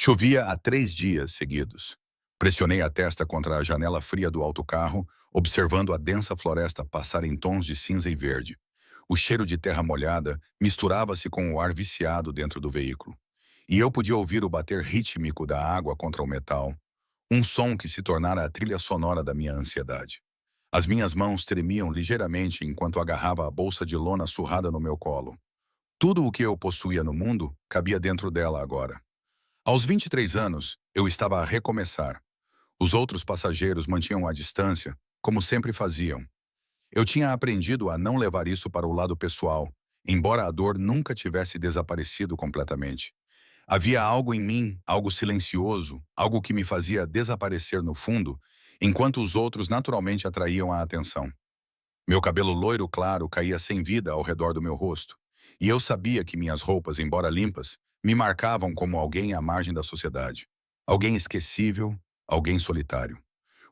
Chovia há 3 dias seguidos. Pressionei a testa contra a janela fria do autocarro, observando a densa floresta passar em tons de cinza e verde. O cheiro de terra molhada misturava-se com o ar viciado dentro do veículo. E eu podia ouvir o bater rítmico da água contra o metal, um som que se tornara a trilha sonora da minha ansiedade. As minhas mãos tremiam ligeiramente enquanto agarrava a bolsa de lona surrada no meu colo. Tudo o que eu possuía no mundo cabia dentro dela agora. Aos 23 anos, eu estava a recomeçar. Os outros passageiros mantinham a distância, como sempre faziam. Eu tinha aprendido a não levar isso para o lado pessoal, embora a dor nunca tivesse desaparecido completamente. Havia algo em mim, algo silencioso, algo que me fazia desaparecer no fundo, enquanto os outros naturalmente atraíam a atenção. Meu cabelo loiro claro caía sem vida ao redor do meu rosto, e eu sabia que minhas roupas, embora limpas, me marcavam como alguém à margem da sociedade. Alguém esquecível, alguém solitário.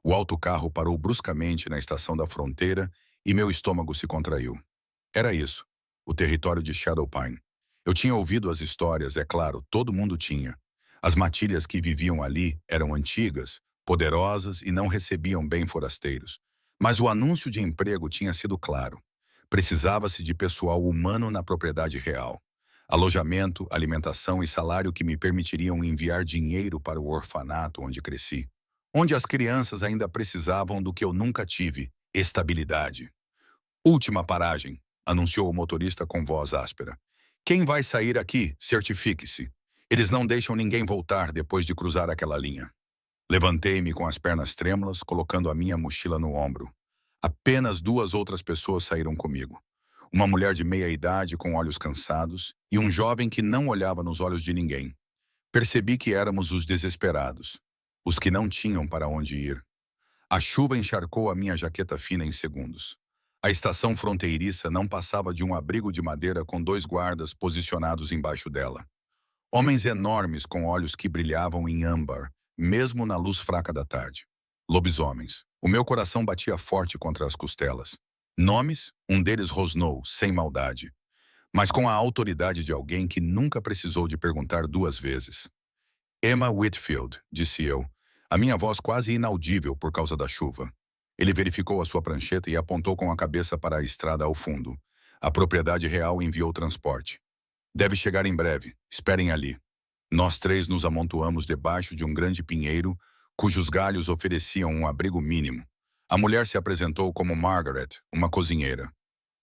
O autocarro parou bruscamente na estação da fronteira e meu estômago se contraiu. Era isso, o território de Shadowpine. Eu tinha ouvido as histórias, é claro, todo mundo tinha. As matilhas que viviam ali eram antigas, poderosas e não recebiam bem forasteiros. Mas o anúncio de emprego tinha sido claro. Precisava-se de pessoal humano na propriedade real. Alojamento, alimentação e salário que me permitiriam enviar dinheiro para o orfanato onde cresci. Onde as crianças ainda precisavam do que eu nunca tive: estabilidade. Última paragem, anunciou o motorista com voz áspera. Quem vai sair aqui, certifique-se. Eles não deixam ninguém voltar depois de cruzar aquela linha. Levantei-me com as pernas trêmulas, colocando a minha mochila no ombro. Apenas duas outras pessoas saíram comigo. Uma mulher de meia idade com olhos cansados e um jovem que não olhava nos olhos de ninguém. Percebi que éramos os desesperados, os que não tinham para onde ir. A chuva encharcou a minha jaqueta fina em segundos. A estação fronteiriça não passava de um abrigo de madeira com dois guardas posicionados embaixo dela. Homens enormes com olhos que brilhavam em âmbar, mesmo na luz fraca da tarde. Lobisomens. O meu coração batia forte contra as costelas. Nomes? Um deles rosnou, sem maldade, mas com a autoridade de alguém que nunca precisou de perguntar duas vezes. Emma Whitfield, disse eu, a minha voz quase inaudível por causa da chuva. Ele verificou a sua prancheta e apontou com a cabeça para a estrada ao fundo. A propriedade real enviou transporte. Deve chegar em breve. Esperem ali. Nós três nos amontoamos debaixo de um grande pinheiro, cujos galhos ofereciam um abrigo mínimo. A mulher se apresentou como Margaret, uma cozinheira.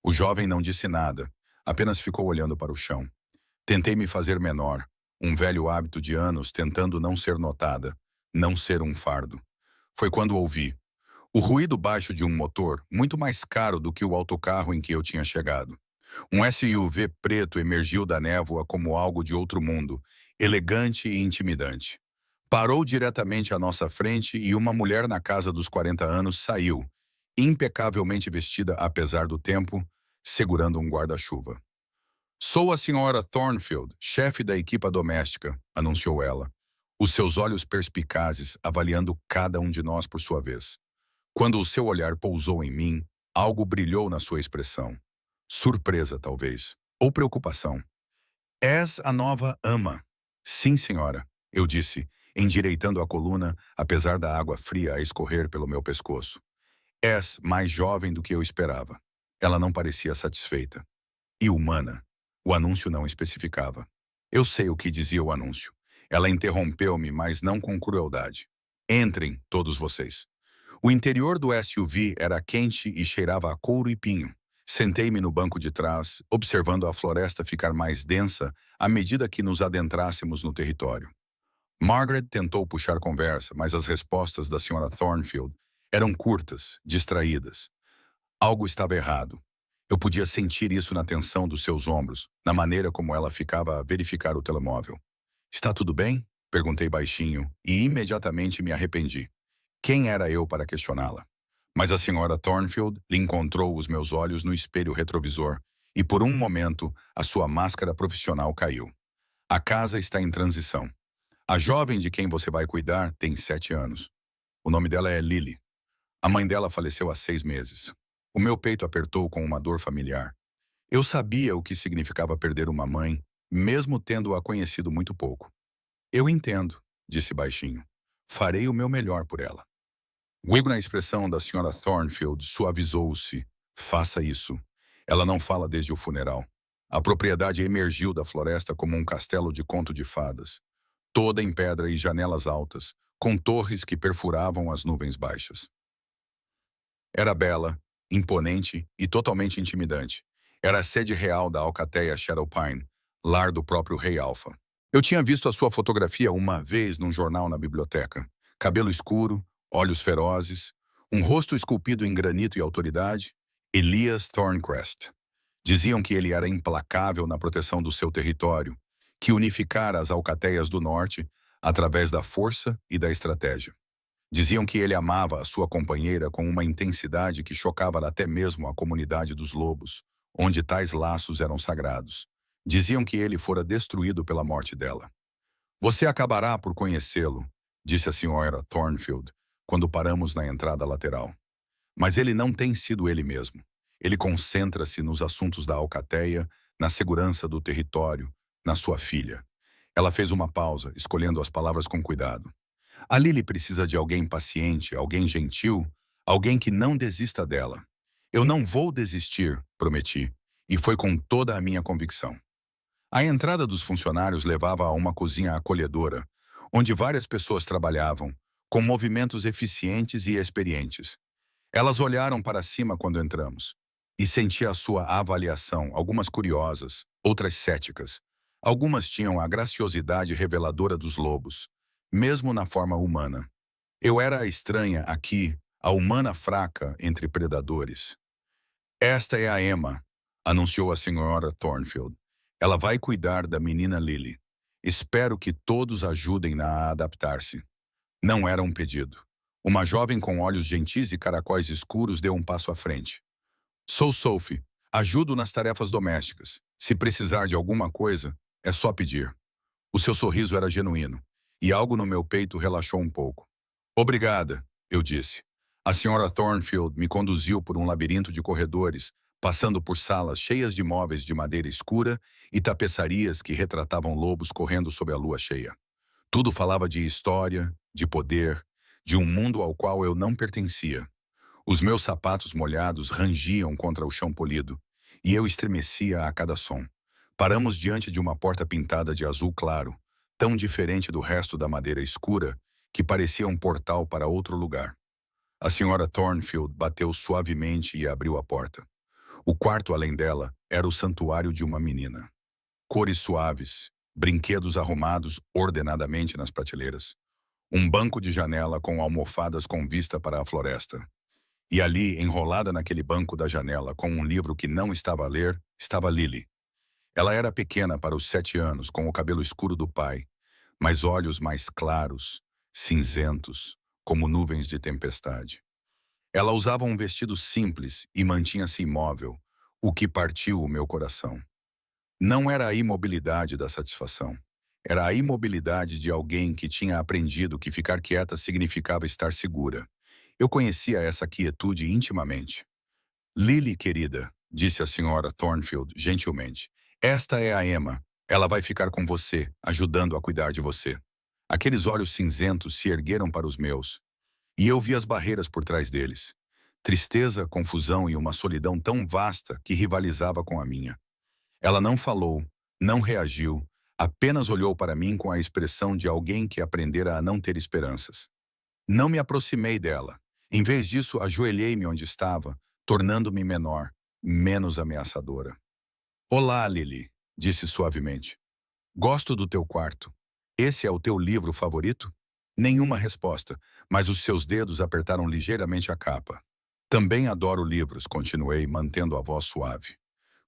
O jovem não disse nada, apenas ficou olhando para o chão. Tentei me fazer menor, um velho hábito de anos tentando não ser notada, não ser um fardo. Foi quando ouvi o ruído baixo de um motor, muito mais caro do que o autocarro em que eu tinha chegado. Um SUV preto emergiu da névoa como algo de outro mundo, elegante e intimidante. Parou diretamente à nossa frente e uma mulher na casa dos 40 anos saiu, impecavelmente vestida apesar do tempo, segurando um guarda-chuva. Sou a senhora Thornfield, chefe da equipa doméstica, anunciou ela, os seus olhos perspicazes avaliando cada um de nós por sua vez. Quando o seu olhar pousou em mim, algo brilhou na sua expressão. Surpresa, talvez, ou preocupação. És a nova ama. Sim, senhora, eu disse, endireitando a coluna, apesar da água fria a escorrer pelo meu pescoço. És mais jovem do que eu esperava. Ela não parecia satisfeita. E humana. O anúncio não especificava. Eu sei o que dizia o anúncio. Ela interrompeu-me, mas não com crueldade. Entrem, todos vocês. O interior do SUV era quente e cheirava a couro e pinho. Sentei-me no banco de trás, observando a floresta ficar mais densa à medida que nos adentrássemos no território. Margaret tentou puxar conversa, mas as respostas da senhora Thornfield eram curtas, distraídas. Algo estava errado. Eu podia sentir isso na tensão dos seus ombros, na maneira como ela ficava a verificar o telemóvel. Está tudo bem? Perguntei baixinho e imediatamente me arrependi. Quem era eu para questioná-la? Mas a senhora Thornfield lhe encontrou os meus olhos no espelho retrovisor e por um momento a sua máscara profissional caiu. A casa está em transição. A jovem de quem você vai cuidar tem 7 anos. O nome dela é Lily. A mãe dela faleceu há 6 meses. O meu peito apertou com uma dor familiar. Eu sabia o que significava perder uma mãe, mesmo tendo-a conhecido muito pouco. Eu entendo, disse baixinho. Farei o meu melhor por ela. O erro na expressão da senhora Thornfield suavizou-se. Faça isso. Ela não fala desde o funeral. A propriedade emergiu da floresta como um castelo de conto de fadas, toda em pedra e janelas altas, com torres que perfuravam as nuvens baixas. Era bela, imponente e totalmente intimidante. Era a sede real da alcateia Shadowpine, lar do próprio rei Alpha. Eu tinha visto a sua fotografia uma vez num jornal na biblioteca. Cabelo escuro, olhos ferozes, um rosto esculpido em granito e autoridade. Elias Thorncrest. Diziam que ele era implacável na proteção do seu território, que unificara as alcateias do norte através da força e da estratégia. Diziam que ele amava a sua companheira com uma intensidade que chocava até mesmo a comunidade dos lobos, onde tais laços eram sagrados. Diziam que ele fora destruído pela morte dela. Você acabará por conhecê-lo, disse a senhora Thornfield, quando paramos na entrada lateral. Mas ele não tem sido ele mesmo. Ele concentra-se nos assuntos da alcateia, na segurança do território, na sua filha. Ela fez uma pausa, escolhendo as palavras com cuidado. A Lily precisa de alguém paciente, alguém gentil, alguém que não desista dela. Eu não vou desistir, prometi, e foi com toda a minha convicção. A entrada dos funcionários levava a uma cozinha acolhedora, onde várias pessoas trabalhavam, com movimentos eficientes e experientes. Elas olharam para cima quando entramos, e senti a sua avaliação, algumas curiosas, outras céticas. Algumas tinham a graciosidade reveladora dos lobos, mesmo na forma humana. Eu era a estranha aqui, a humana fraca entre predadores. Esta é a Emma, anunciou a senhora Thornfield. Ela vai cuidar da menina Lily. Espero que todos ajudem-na a adaptar-se. Não era um pedido. Uma jovem com olhos gentis e caracóis escuros deu um passo à frente. Sou Sophie. Ajudo nas tarefas domésticas. Se precisar de alguma coisa, é só pedir. O seu sorriso era genuíno, e algo no meu peito relaxou um pouco. Obrigada, eu disse. A senhora Thornfield me conduziu por um labirinto de corredores, passando por salas cheias de móveis de madeira escura e tapeçarias que retratavam lobos correndo sob a lua cheia. Tudo falava de história, de poder, de um mundo ao qual eu não pertencia. Os meus sapatos molhados rangiam contra o chão polido, e eu estremecia a cada som. Paramos diante de uma porta pintada de azul claro, tão diferente do resto da madeira escura, que parecia um portal para outro lugar. A senhora Thornfield bateu suavemente e abriu a porta. O quarto além dela era o santuário de uma menina. Cores suaves, brinquedos arrumados ordenadamente nas prateleiras. Um banco de janela com almofadas com vista para a floresta. E ali, enrolada naquele banco da janela com um livro que não estava a ler, estava Lily. Ela era pequena para os 7 anos, com o cabelo escuro do pai, mas olhos mais claros, cinzentos, como nuvens de tempestade. Ela usava um vestido simples e mantinha-se imóvel, o que partiu o meu coração. Não era a imobilidade da satisfação. Era a imobilidade de alguém que tinha aprendido que ficar quieta significava estar segura. Eu conhecia essa quietude intimamente. Lily, querida, disse a senhora Thornfield gentilmente, esta é a Emma. Ela vai ficar com você, ajudando a cuidar de você. Aqueles olhos cinzentos se ergueram para os meus, e eu vi as barreiras por trás deles. Tristeza, confusão e uma solidão tão vasta que rivalizava com a minha. Ela não falou, não reagiu, apenas olhou para mim com a expressão de alguém que aprendera a não ter esperanças. Não me aproximei dela. Em vez disso, ajoelhei-me onde estava, tornando-me menor, menos ameaçadora. Olá, Lily, disse suavemente. Gosto do teu quarto. Esse é o teu livro favorito? Nenhuma resposta, mas os seus dedos apertaram ligeiramente a capa. Também adoro livros, continuei, mantendo a voz suave.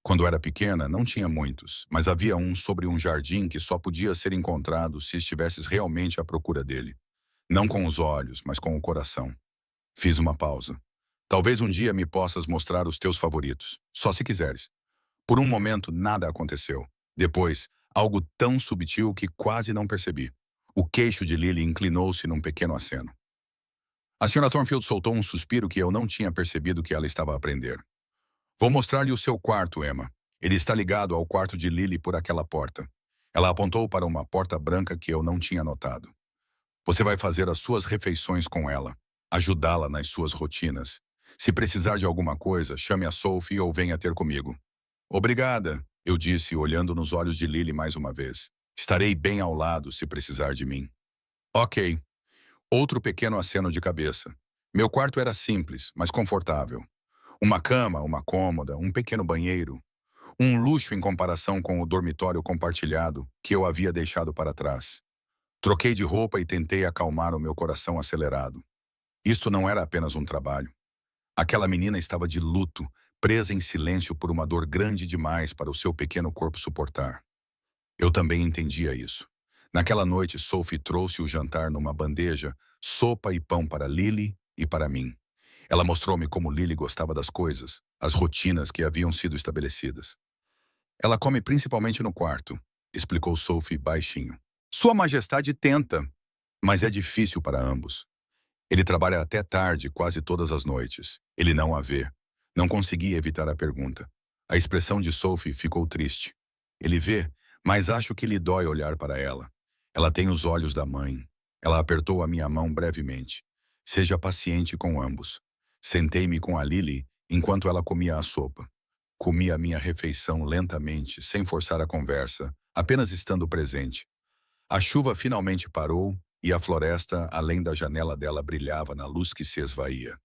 Quando era pequena, não tinha muitos, mas havia um sobre um jardim que só podia ser encontrado se estivesses realmente à procura dele. Não com os olhos, mas com o coração. Fiz uma pausa. Talvez um dia me possas mostrar os teus favoritos, só se quiseres. Por um momento, nada aconteceu. Depois, algo tão subtil que quase não percebi. O queixo de Lily inclinou-se num pequeno aceno. A senhora Thornfield soltou um suspiro que eu não tinha percebido que ela estava a aprender. Vou mostrar-lhe o seu quarto, Emma. Ele está ligado ao quarto de Lily por aquela porta. Ela apontou para uma porta branca que eu não tinha notado. Você vai fazer as suas refeições com ela, ajudá-la nas suas rotinas. Se precisar de alguma coisa, chame a Sophie ou venha ter comigo. Obrigada, eu disse, olhando nos olhos de Lily mais uma vez. Estarei bem ao lado se precisar de mim. Ok. Outro pequeno aceno de cabeça. Meu quarto era simples, mas confortável. Uma cama, uma cômoda, um pequeno banheiro. Um luxo em comparação com o dormitório compartilhado que eu havia deixado para trás. Troquei de roupa e tentei acalmar o meu coração acelerado. Isto não era apenas um trabalho. Aquela menina estava de luto, presa em silêncio por uma dor grande demais para o seu pequeno corpo suportar. Eu também entendia isso. Naquela noite, Sophie trouxe o jantar numa bandeja, sopa e pão para Lily e para mim. Ela mostrou-me como Lily gostava das coisas, as rotinas que haviam sido estabelecidas. Ela come principalmente no quarto, explicou Sophie baixinho. Sua Majestade tenta, mas é difícil para ambos. Ele trabalha até tarde, quase todas as noites. Ele não a vê. Não conseguia evitar a pergunta. A expressão de Sophie ficou triste. Ele vê, mas acho que lhe dói olhar para ela. Ela tem os olhos da mãe. Ela apertou a minha mão brevemente. Seja paciente com ambos. Sentei-me com a Lily enquanto ela comia a sopa. Comi a minha refeição lentamente, sem forçar a conversa, apenas estando presente. A chuva finalmente parou e a floresta, além da janela dela, brilhava na luz que se esvaía.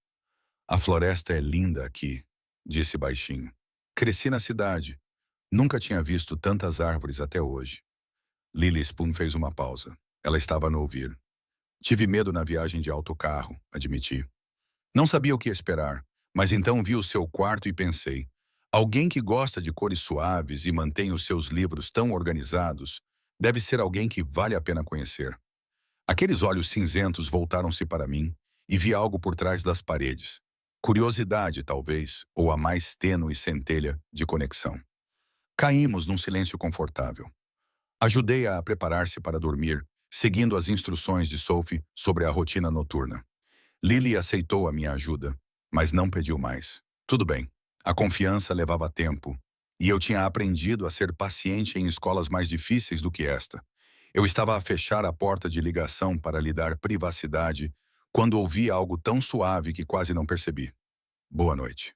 A floresta é linda aqui, disse baixinho. Cresci na cidade. Nunca tinha visto tantas árvores até hoje. Lily Spoon fez uma pausa. Ela estava a me ouvir. Tive medo na viagem de autocarro, admiti. Não sabia o que esperar, mas então vi o seu quarto e pensei, alguém que gosta de cores suaves e mantém os seus livros tão organizados, deve ser alguém que vale a pena conhecer. Aqueles olhos cinzentos voltaram-se para mim e vi algo por trás das paredes. Curiosidade, talvez, ou a mais tênue centelha de conexão. Caímos num silêncio confortável. Ajudei-a a preparar-se para dormir, seguindo as instruções de Sophie sobre a rotina noturna. Lily aceitou a minha ajuda, mas não pediu mais. Tudo bem. A confiança levava tempo, e eu tinha aprendido a ser paciente em escolas mais difíceis do que esta. Eu estava a fechar a porta de ligação para lhe dar privacidade quando ouvi algo tão suave que quase não percebi. Boa noite.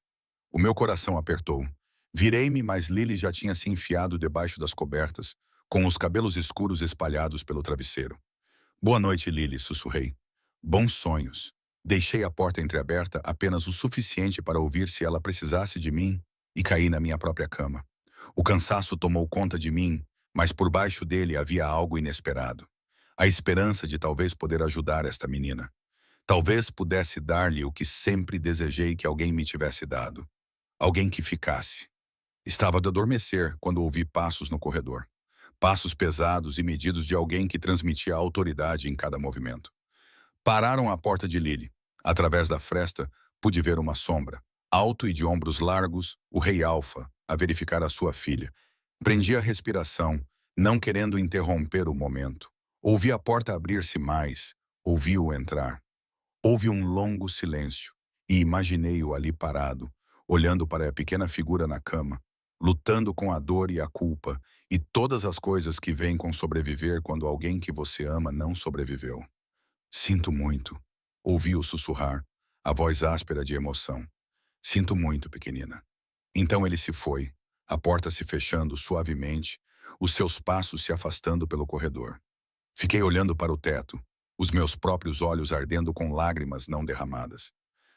O meu coração apertou. Virei-me, mas Lily já tinha se enfiado debaixo das cobertas, com os cabelos escuros espalhados pelo travesseiro. Boa noite, Lily, sussurrei. Bons sonhos. Deixei a porta entreaberta apenas o suficiente para ouvir se ela precisasse de mim e caí na minha própria cama. O cansaço tomou conta de mim, mas por baixo dele havia algo inesperado. A esperança de talvez poder ajudar esta menina. Talvez pudesse dar-lhe o que sempre desejei que alguém me tivesse dado. Alguém que ficasse. Estava de adormecer quando ouvi passos no corredor. Passos pesados e medidos de alguém que transmitia autoridade em cada movimento. Pararam à porta de Lily. Através da fresta, pude ver uma sombra. Alto e de ombros largos, o rei Alfa, a verificar a sua filha. Prendi a respiração, não querendo interromper o momento. Ouvi a porta abrir-se mais. Ouvi-o entrar. Houve um longo silêncio, e imaginei-o ali parado, olhando para a pequena figura na cama, lutando com a dor e a culpa, e todas as coisas que vêm com sobreviver quando alguém que você ama não sobreviveu. Sinto muito. Ouvi-o sussurrar, a voz áspera de emoção. Sinto muito, pequenina. Então ele se foi, a porta se fechando suavemente, os seus passos se afastando pelo corredor. Fiquei olhando para o teto, os meus próprios olhos ardendo com lágrimas não derramadas.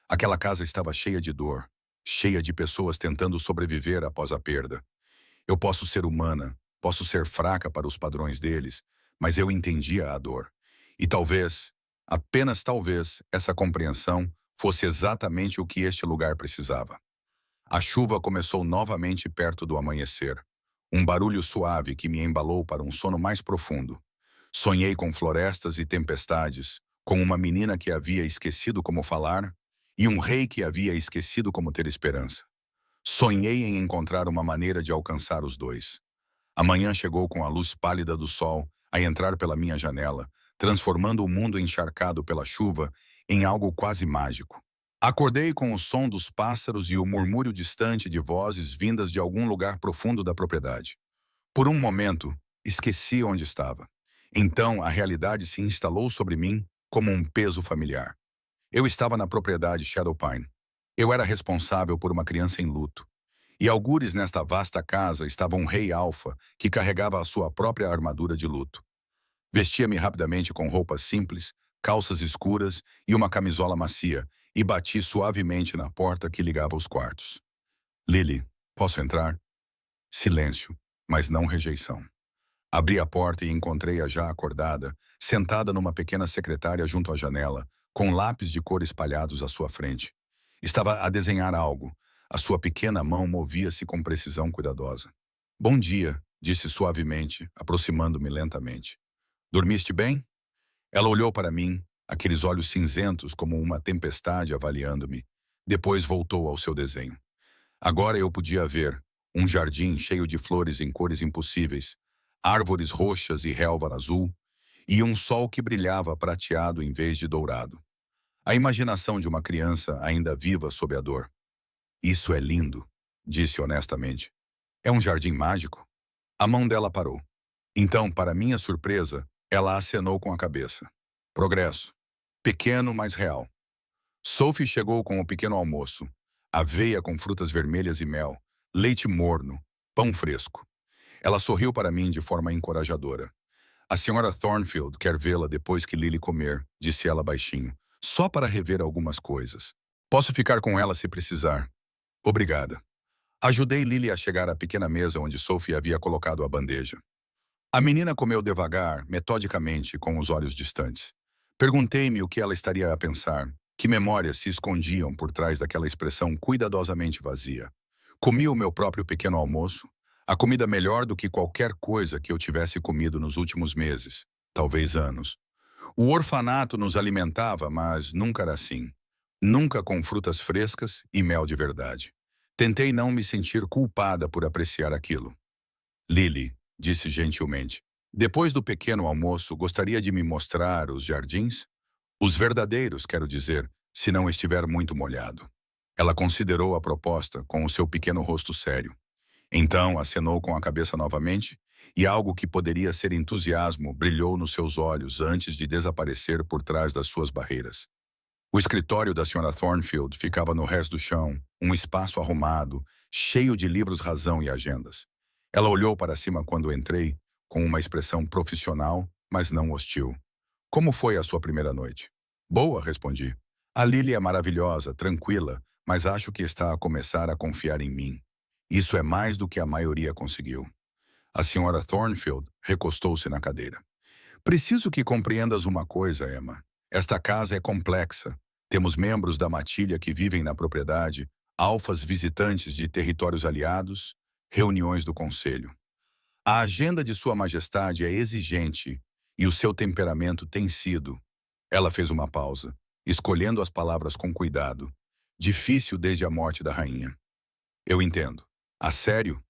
Aquela casa estava cheia de dor, cheia de pessoas tentando sobreviver após a perda. Eu posso ser humana, posso ser fraca para os padrões deles, mas eu entendia a dor. E talvez, apenas talvez, essa compreensão fosse exatamente o que este lugar precisava. A chuva começou novamente perto do amanhecer. Um barulho suave que me embalou para um sono mais profundo. Sonhei com florestas e tempestades, com uma menina que havia esquecido como falar e um rei que havia esquecido como ter esperança. Sonhei em encontrar uma maneira de alcançar os dois. A manhã chegou com a luz pálida do sol a entrar pela minha janela, transformando o mundo encharcado pela chuva em algo quase mágico. Acordei com o som dos pássaros e o murmúrio distante de vozes vindas de algum lugar profundo da propriedade. Por um momento, Esqueci onde estava. Então, a realidade se instalou sobre mim como um peso familiar. Eu estava na propriedade Shadowpine. Eu era responsável por uma criança em luto. E algures nesta vasta casa estava um rei alfa que carregava a sua própria armadura de luto. Vestia-me rapidamente com roupas simples, calças escuras e uma camisola macia, e bati suavemente na porta que ligava os quartos. Lily, posso entrar? Silêncio, mas não rejeição. Abri a porta e encontrei-a já acordada, sentada numa pequena secretária junto à janela, com lápis de cor espalhados à sua frente. Estava a desenhar algo. A sua pequena mão movia-se com precisão cuidadosa. Bom dia, disse suavemente, aproximando-me lentamente. Dormiste bem? Ela olhou para mim, aqueles olhos cinzentos como uma tempestade avaliando-me. Depois voltou ao seu desenho. Agora eu podia ver um jardim cheio de flores em cores impossíveis, árvores roxas e relva azul, e um sol que brilhava prateado em vez de dourado. A imaginação de uma criança ainda viva sob a dor. Isso é lindo, disse honestamente. É um jardim mágico? A mão dela parou. Então, para minha surpresa, ela acenou com a cabeça. Progresso. Pequeno, mas real. Sophie chegou com o pequeno almoço. Aveia com frutas vermelhas e mel, leite morno, pão fresco. Ela sorriu para mim de forma encorajadora. A senhora Thornfield quer vê-la depois que Lily comer, disse ela baixinho, só para rever algumas coisas. Posso ficar com ela se precisar. Obrigada. Ajudei Lily a chegar à pequena mesa onde Sophie havia colocado a bandeja. A menina comeu devagar, metodicamente, com os olhos distantes. Perguntei-me o que ela estaria a pensar, que memórias se escondiam por trás daquela expressão cuidadosamente vazia. Comi o meu próprio pequeno almoço, a comida melhor do que qualquer coisa que eu tivesse comido nos últimos meses, talvez anos. O orfanato nos alimentava, mas nunca era assim. Nunca com frutas frescas e mel de verdade. Tentei não me sentir culpada por apreciar aquilo. Lily, disse gentilmente, depois do pequeno almoço, gostaria de me mostrar os jardins? Os verdadeiros, quero dizer, se não estiver muito molhado. Ela considerou a proposta com o seu pequeno rosto sério. Então acenou com a cabeça novamente, e algo que poderia ser entusiasmo brilhou nos seus olhos antes de desaparecer por trás das suas barreiras. O escritório da Sra. Thornfield ficava no resto do chão, um espaço arrumado, cheio de livros razão e agendas. Ela olhou para cima quando entrei, com uma expressão profissional, mas não hostil. Como foi a sua primeira noite? Boa, respondi. A Lily é maravilhosa, tranquila, mas acho que está a começar a confiar em mim. Isso é mais do que a maioria conseguiu. A Sra. Thornfield recostou-se na cadeira. Preciso que compreendas uma coisa, Emma. Esta casa é complexa. Temos membros da matilha que vivem na propriedade, alfas visitantes de territórios aliados, reuniões do conselho. A agenda de Sua Majestade é exigente e o seu temperamento tem sido. Ela fez uma pausa, escolhendo as palavras com cuidado. Difícil desde a morte da rainha. Eu entendo. A sério?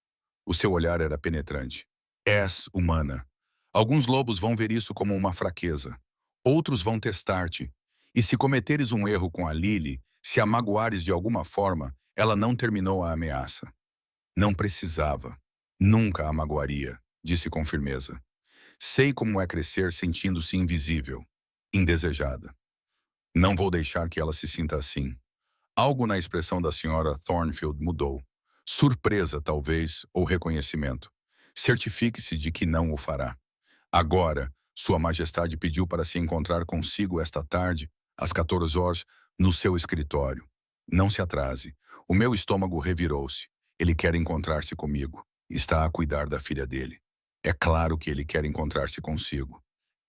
O seu olhar era penetrante. És humana. Alguns lobos vão ver isso como uma fraqueza. Outros vão testar-te. E se cometeres um erro com a Lily, se a magoares de alguma forma, ela não terminou a ameaça. Não precisava. Nunca a magoaria, disse com firmeza. Sei como é crescer sentindo-se invisível, indesejada. Não vou deixar que ela se sinta assim. Algo na expressão da senhora Thornfield mudou. Surpresa, talvez, ou reconhecimento. Certifique-se de que não o fará. Agora, Sua Majestade pediu para se encontrar consigo esta tarde, às 14 horas, no seu escritório. Não se atrase. O meu estômago revirou-se. Ele quer encontrar-se comigo. Está a cuidar da filha dele. É claro que ele quer encontrar-se consigo.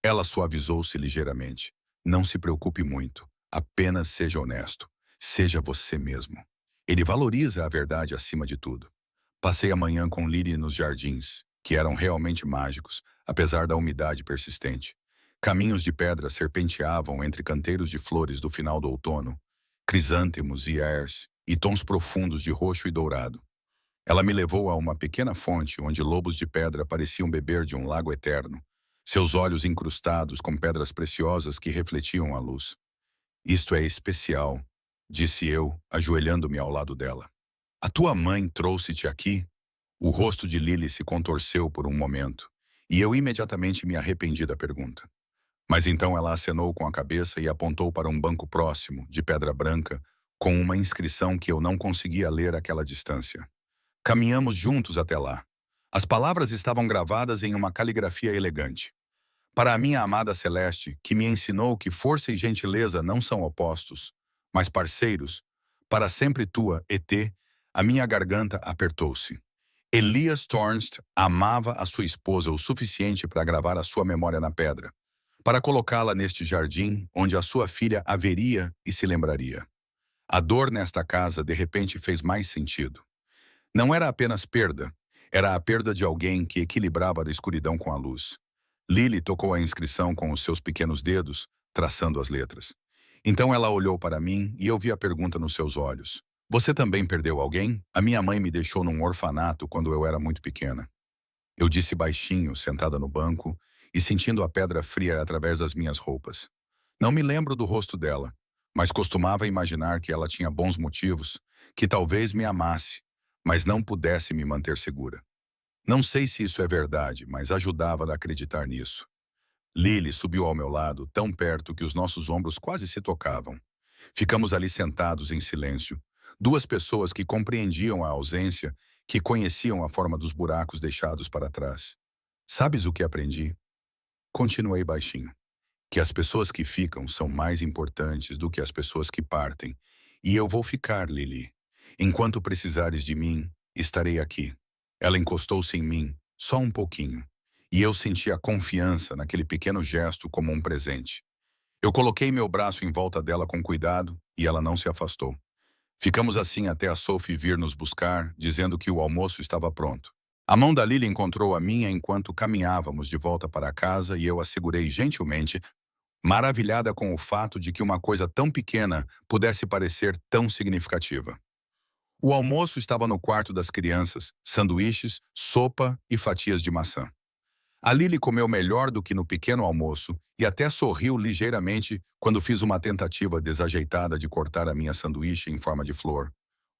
Ela suavizou-se ligeiramente. Não se preocupe muito. Apenas seja honesto. Seja você mesmo. Ele valoriza a verdade acima de tudo. Passei a manhã com Lily nos jardins, que eram realmente mágicos, apesar da umidade persistente. Caminhos de pedra serpenteavam entre canteiros de flores do final do outono, crisântemos e airs, e tons profundos de roxo e dourado. Ela me levou a uma pequena fonte onde lobos de pedra pareciam beber de um lago eterno, seus olhos incrustados com pedras preciosas que refletiam a luz. Isto é especial, disse eu, ajoelhando-me ao lado dela. A tua mãe trouxe-te aqui? O rosto de Lily se contorceu por um momento, E eu imediatamente me arrependi da pergunta. Mas então ela acenou com a cabeça e apontou para um banco próximo, de pedra branca, com uma inscrição que eu não conseguia ler àquela distância. Caminhamos juntos até lá. As palavras estavam gravadas em uma caligrafia elegante. Para a minha amada Celeste, que me ensinou que força e gentileza não são opostos, mas parceiros, para sempre tua, ET, a minha garganta apertou-se. Elias Thornst amava a sua esposa o suficiente para gravar a sua memória na pedra, para colocá-la neste jardim onde a sua filha a veria e se lembraria. A dor nesta casa de repente fez mais sentido. Não era apenas perda, era a perda de alguém que equilibrava a escuridão com a luz. Lily tocou a inscrição com os seus pequenos dedos, traçando as letras. Então ela olhou para mim e eu vi a pergunta nos seus olhos. Você também perdeu alguém? A minha mãe me deixou num orfanato quando eu era muito pequena. Eu disse baixinho, sentada no banco, e sentindo a pedra fria através das minhas roupas. Não me lembro do rosto dela, mas costumava imaginar que ela tinha bons motivos, que talvez me amasse, mas não pudesse me manter segura. Não sei se isso é verdade, mas ajudava a acreditar nisso. Lily subiu ao meu lado, tão perto que os nossos ombros quase se tocavam. Ficamos ali sentados em silêncio. Duas pessoas que compreendiam a ausência, que conheciam a forma dos buracos deixados para trás. Sabes o que aprendi? Continuei baixinho. Que as pessoas que ficam são mais importantes do que as pessoas que partem. E eu vou ficar, Lily. Enquanto precisares de mim, estarei aqui. Ela encostou-se em mim, só um pouquinho. E eu senti a confiança naquele pequeno gesto como um presente. Eu coloquei meu braço em volta dela com cuidado e ela não se afastou. Ficamos assim até a Sophie vir nos buscar, dizendo que o almoço estava pronto. A mão da Lily encontrou a minha enquanto caminhávamos de volta para casa e eu a segurei gentilmente, maravilhada com o fato de que uma coisa tão pequena pudesse parecer tão significativa. O almoço estava no quarto das crianças, sanduíches, sopa e fatias de maçã. A Lily comeu melhor do que no pequeno almoço e até sorriu ligeiramente quando fiz uma tentativa desajeitada de cortar a minha sanduíche em forma de flor,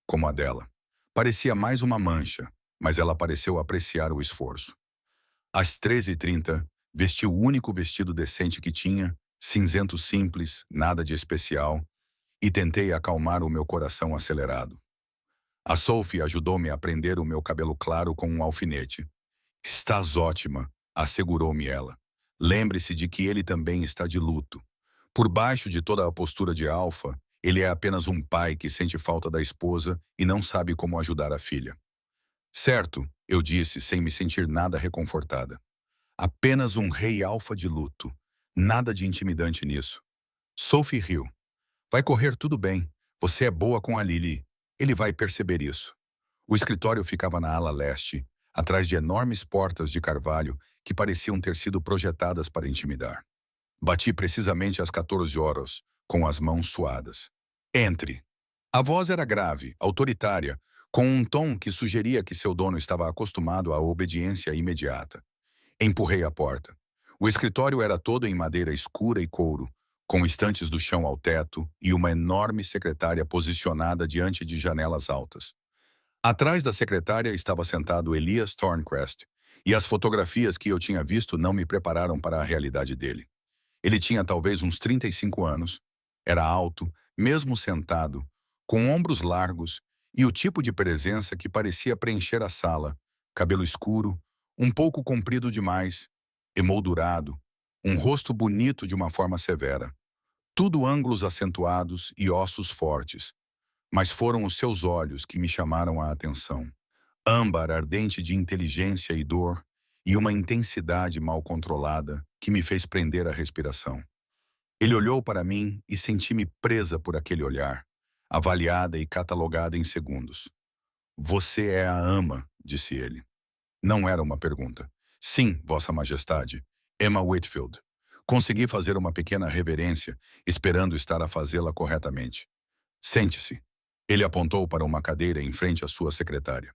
como a dela. Parecia mais uma mancha, mas ela pareceu apreciar o esforço. Às 13h30, vesti o único vestido decente que tinha, cinzento simples, nada de especial, e tentei acalmar o meu coração acelerado. A Sophie ajudou-me a prender o meu cabelo claro com um alfinete. Estás ótima, assegurou-me ela. Lembre-se de que ele também está de luto. Por baixo de toda a postura de alfa, ele é apenas um pai que sente falta da esposa e não sabe como ajudar a filha. Certo, eu disse, sem me sentir nada reconfortada. Apenas um rei alfa de luto. Nada de intimidante nisso. Sophie riu. Vai correr tudo bem. Você é boa com a Lily. Ele vai perceber isso. O escritório ficava na ala leste, atrás de enormes portas de carvalho que pareciam ter sido projetadas para intimidar. Bati precisamente às 14 horas, com as mãos suadas. Entre. A voz era grave, autoritária, com um tom que sugeria que seu dono estava acostumado à obediência imediata. Empurrei a porta. O escritório era todo em madeira escura e couro, com estantes do chão ao teto e uma enorme secretária posicionada diante de janelas altas. Atrás da secretária estava sentado Elias Thorncrest, e as fotografias que eu tinha visto não me prepararam para a realidade dele. Ele tinha talvez uns 35 anos, era alto, mesmo sentado, com ombros largos e o tipo de presença que parecia preencher a sala, cabelo escuro, um pouco comprido demais, emoldurado, um rosto bonito de uma forma severa. Tudo ângulos acentuados e ossos fortes. Mas foram os seus olhos que me chamaram a atenção. Âmbar ardente de inteligência e dor, e uma intensidade mal controlada que me fez prender a respiração. Ele olhou para mim e senti-me presa por aquele olhar, avaliada e catalogada em segundos. Você é a ama, disse ele. Não era uma pergunta. Sim, Vossa Majestade. Emma Whitfield. Consegui fazer uma pequena reverência, esperando estar a fazê-la corretamente. Sente-se. Ele apontou para uma cadeira em frente à sua secretária.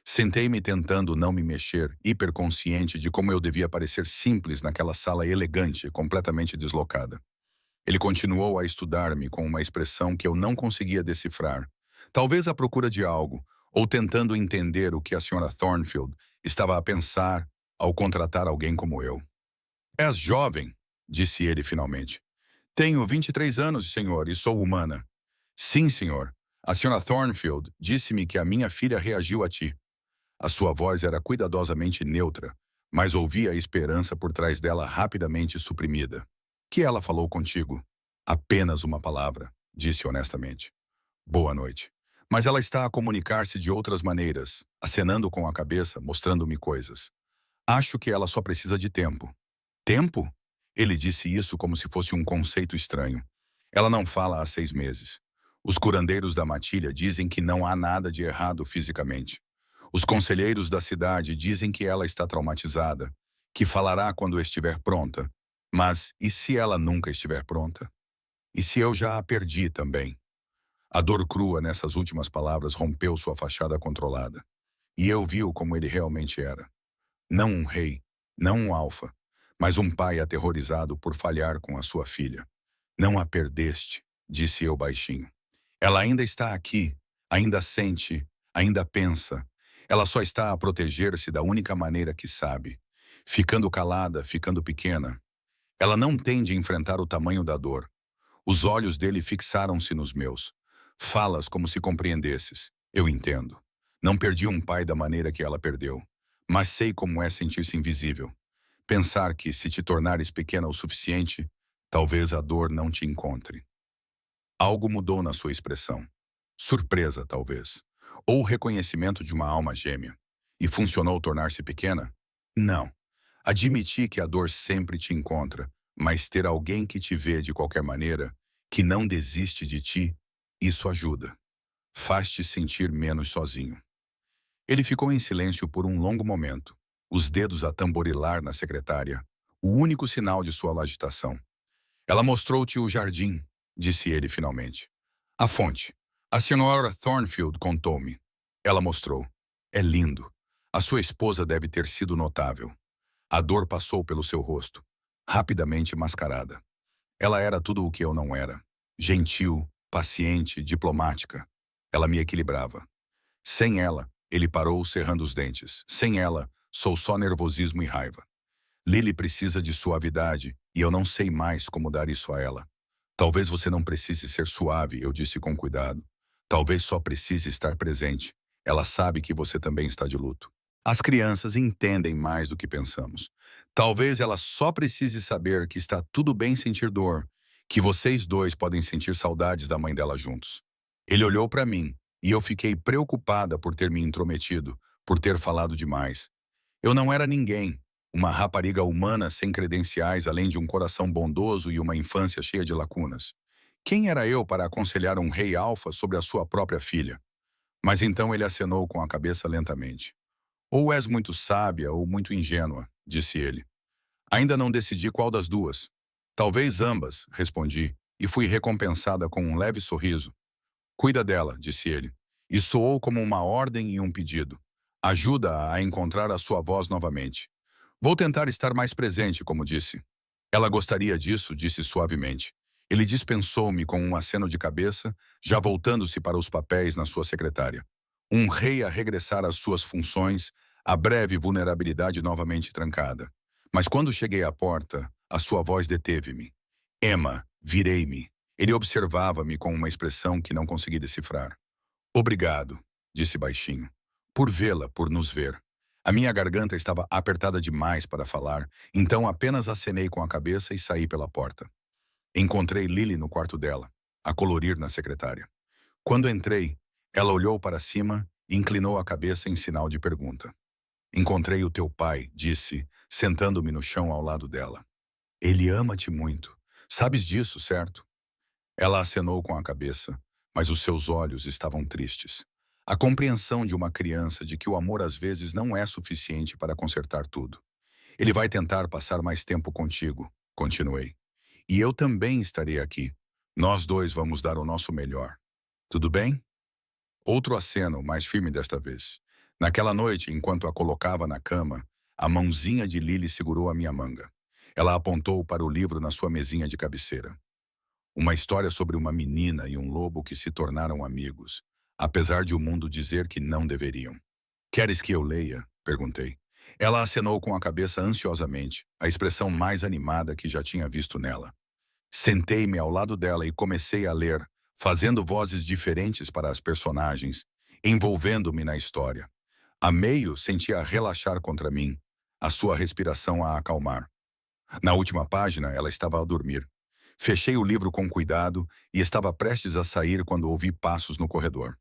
Sentei-me tentando não me mexer, hiperconsciente de como eu devia parecer simples naquela sala elegante, completamente deslocada. Ele continuou a estudar-me com uma expressão que eu não conseguia decifrar, talvez à procura de algo, ou tentando entender o que a Sra. Thornfield estava a pensar ao contratar alguém como eu. És jovem, disse ele finalmente. Tenho 23 anos, senhor, e sou humana. Sim, senhor. A senhora Thornfield disse-me que a minha filha reagiu a ti. A sua voz era cuidadosamente neutra, mas ouvia a esperança por trás dela rapidamente suprimida. Que ela falou contigo? Apenas uma palavra, disse honestamente. Boa noite. Mas ela está a comunicar-se de outras maneiras, acenando com a cabeça, mostrando-me coisas. Acho que ela só precisa de tempo. Tempo? Ele disse isso como se fosse um conceito estranho. Ela não fala há 6 meses. Os curandeiros da matilha dizem que não há nada de errado fisicamente. Os conselheiros da cidade dizem que ela está traumatizada, que falará quando estiver pronta. Mas e se ela nunca estiver pronta? E se eu já a perdi também? A dor crua nessas últimas palavras rompeu sua fachada controlada. E eu vi-o como ele realmente era. Não um rei, não um alfa, mas um pai aterrorizado por falhar com a sua filha. Não a perdeste, disse eu baixinho. Ela ainda está aqui, ainda sente, ainda pensa. Ela só está a proteger-se da única maneira que sabe. Ficando calada, ficando pequena. Ela não tem de enfrentar o tamanho da dor. Os olhos dele fixaram-se nos meus. Falas como se compreendesses. Eu entendo. Não perdi um pai da maneira que ela perdeu. Mas sei como é sentir-se invisível. Pensar que, se te tornares pequena o suficiente, talvez a dor não te encontre. Algo mudou na sua expressão. Surpresa, talvez. Ou reconhecimento de uma alma gêmea. E funcionou tornar-se pequena? Não. Admiti que a dor sempre te encontra, mas ter alguém que te vê de qualquer maneira, que não desiste de ti, isso ajuda. Faz-te sentir menos sozinho. Ele ficou em silêncio por um longo momento, os dedos a tamborilar na secretária, o único sinal de sua agitação. Ela mostrou-te o jardim, disse ele finalmente. A fonte. A senhora Thornfield contou-me. Ela mostrou. É lindo. A sua esposa deve ter sido notável. A dor passou pelo seu rosto, rapidamente mascarada. Ela era tudo o que eu não era. Gentil, paciente, diplomática. Ela me equilibrava. Sem ela, ele parou cerrando os dentes. Sem ela, sou só nervosismo e raiva. Lily precisa de suavidade e eu não sei mais como dar isso a ela. Talvez você não precise ser suave, eu disse com cuidado. Talvez só precise estar presente. Ela sabe que você também está de luto. As crianças entendem mais do que pensamos. Talvez ela só precise saber que está tudo bem sentir dor, que vocês dois podem sentir saudades da mãe dela juntos. Ele olhou para mim e eu fiquei preocupada por ter me intrometido, por ter falado demais. Eu não era ninguém, uma rapariga humana sem credenciais além de um coração bondoso e uma infância cheia de lacunas. Quem era eu para aconselhar um rei alfa sobre a sua própria filha? Mas então ele acenou com a cabeça lentamente. Ou és muito sábia ou muito ingênua, disse ele. Ainda não decidi qual das duas. Talvez ambas, respondi, e fui recompensada com um leve sorriso. Cuida dela, disse ele, e soou como uma ordem e um pedido. Ajuda-a a encontrar a sua voz novamente. Vou tentar estar mais presente, como disse. Ela gostaria disso, disse suavemente. Ele dispensou-me com um aceno de cabeça, já voltando-se para os papéis na sua secretária. Um rei a regressar às suas funções, a breve vulnerabilidade novamente trancada. Mas quando cheguei à porta, a sua voz deteve-me. Emma, virei-me. Ele observava-me com uma expressão que não consegui decifrar. Obrigado, disse baixinho. Por vê-la, por nos ver. A minha garganta estava apertada demais para falar, então apenas acenei com a cabeça e saí pela porta. Encontrei Lily no quarto dela, a colorir na secretária. Quando entrei, ela olhou para cima e inclinou a cabeça em sinal de pergunta. Encontrei o teu pai, disse, sentando-me no chão ao lado dela. Ele ama-te muito. Sabes disso, certo? Ela acenou com a cabeça, mas os seus olhos estavam tristes. A compreensão de uma criança de que o amor às vezes não é suficiente para consertar tudo. Ele vai tentar passar mais tempo contigo, continuei. E eu também estarei aqui. Nós dois vamos dar o nosso melhor. Tudo bem? Outro aceno, mais firme desta vez. Naquela noite, enquanto a colocava na cama, a mãozinha de Lily segurou a minha manga. Ela apontou para o livro na sua mesinha de cabeceira. Uma história sobre uma menina e um lobo que se tornaram amigos, apesar de o mundo dizer que não deveriam. Queres que eu leia? Perguntei. Ela acenou com a cabeça ansiosamente, a expressão mais animada que já tinha visto nela. Sentei-me ao lado dela e comecei a ler, fazendo vozes diferentes para as personagens, envolvendo-me na história. A meio sentia relaxar contra mim, a sua respiração a acalmar. Na última página, ela estava a dormir. Fechei o livro com cuidado e estava prestes a sair quando ouvi passos no corredor.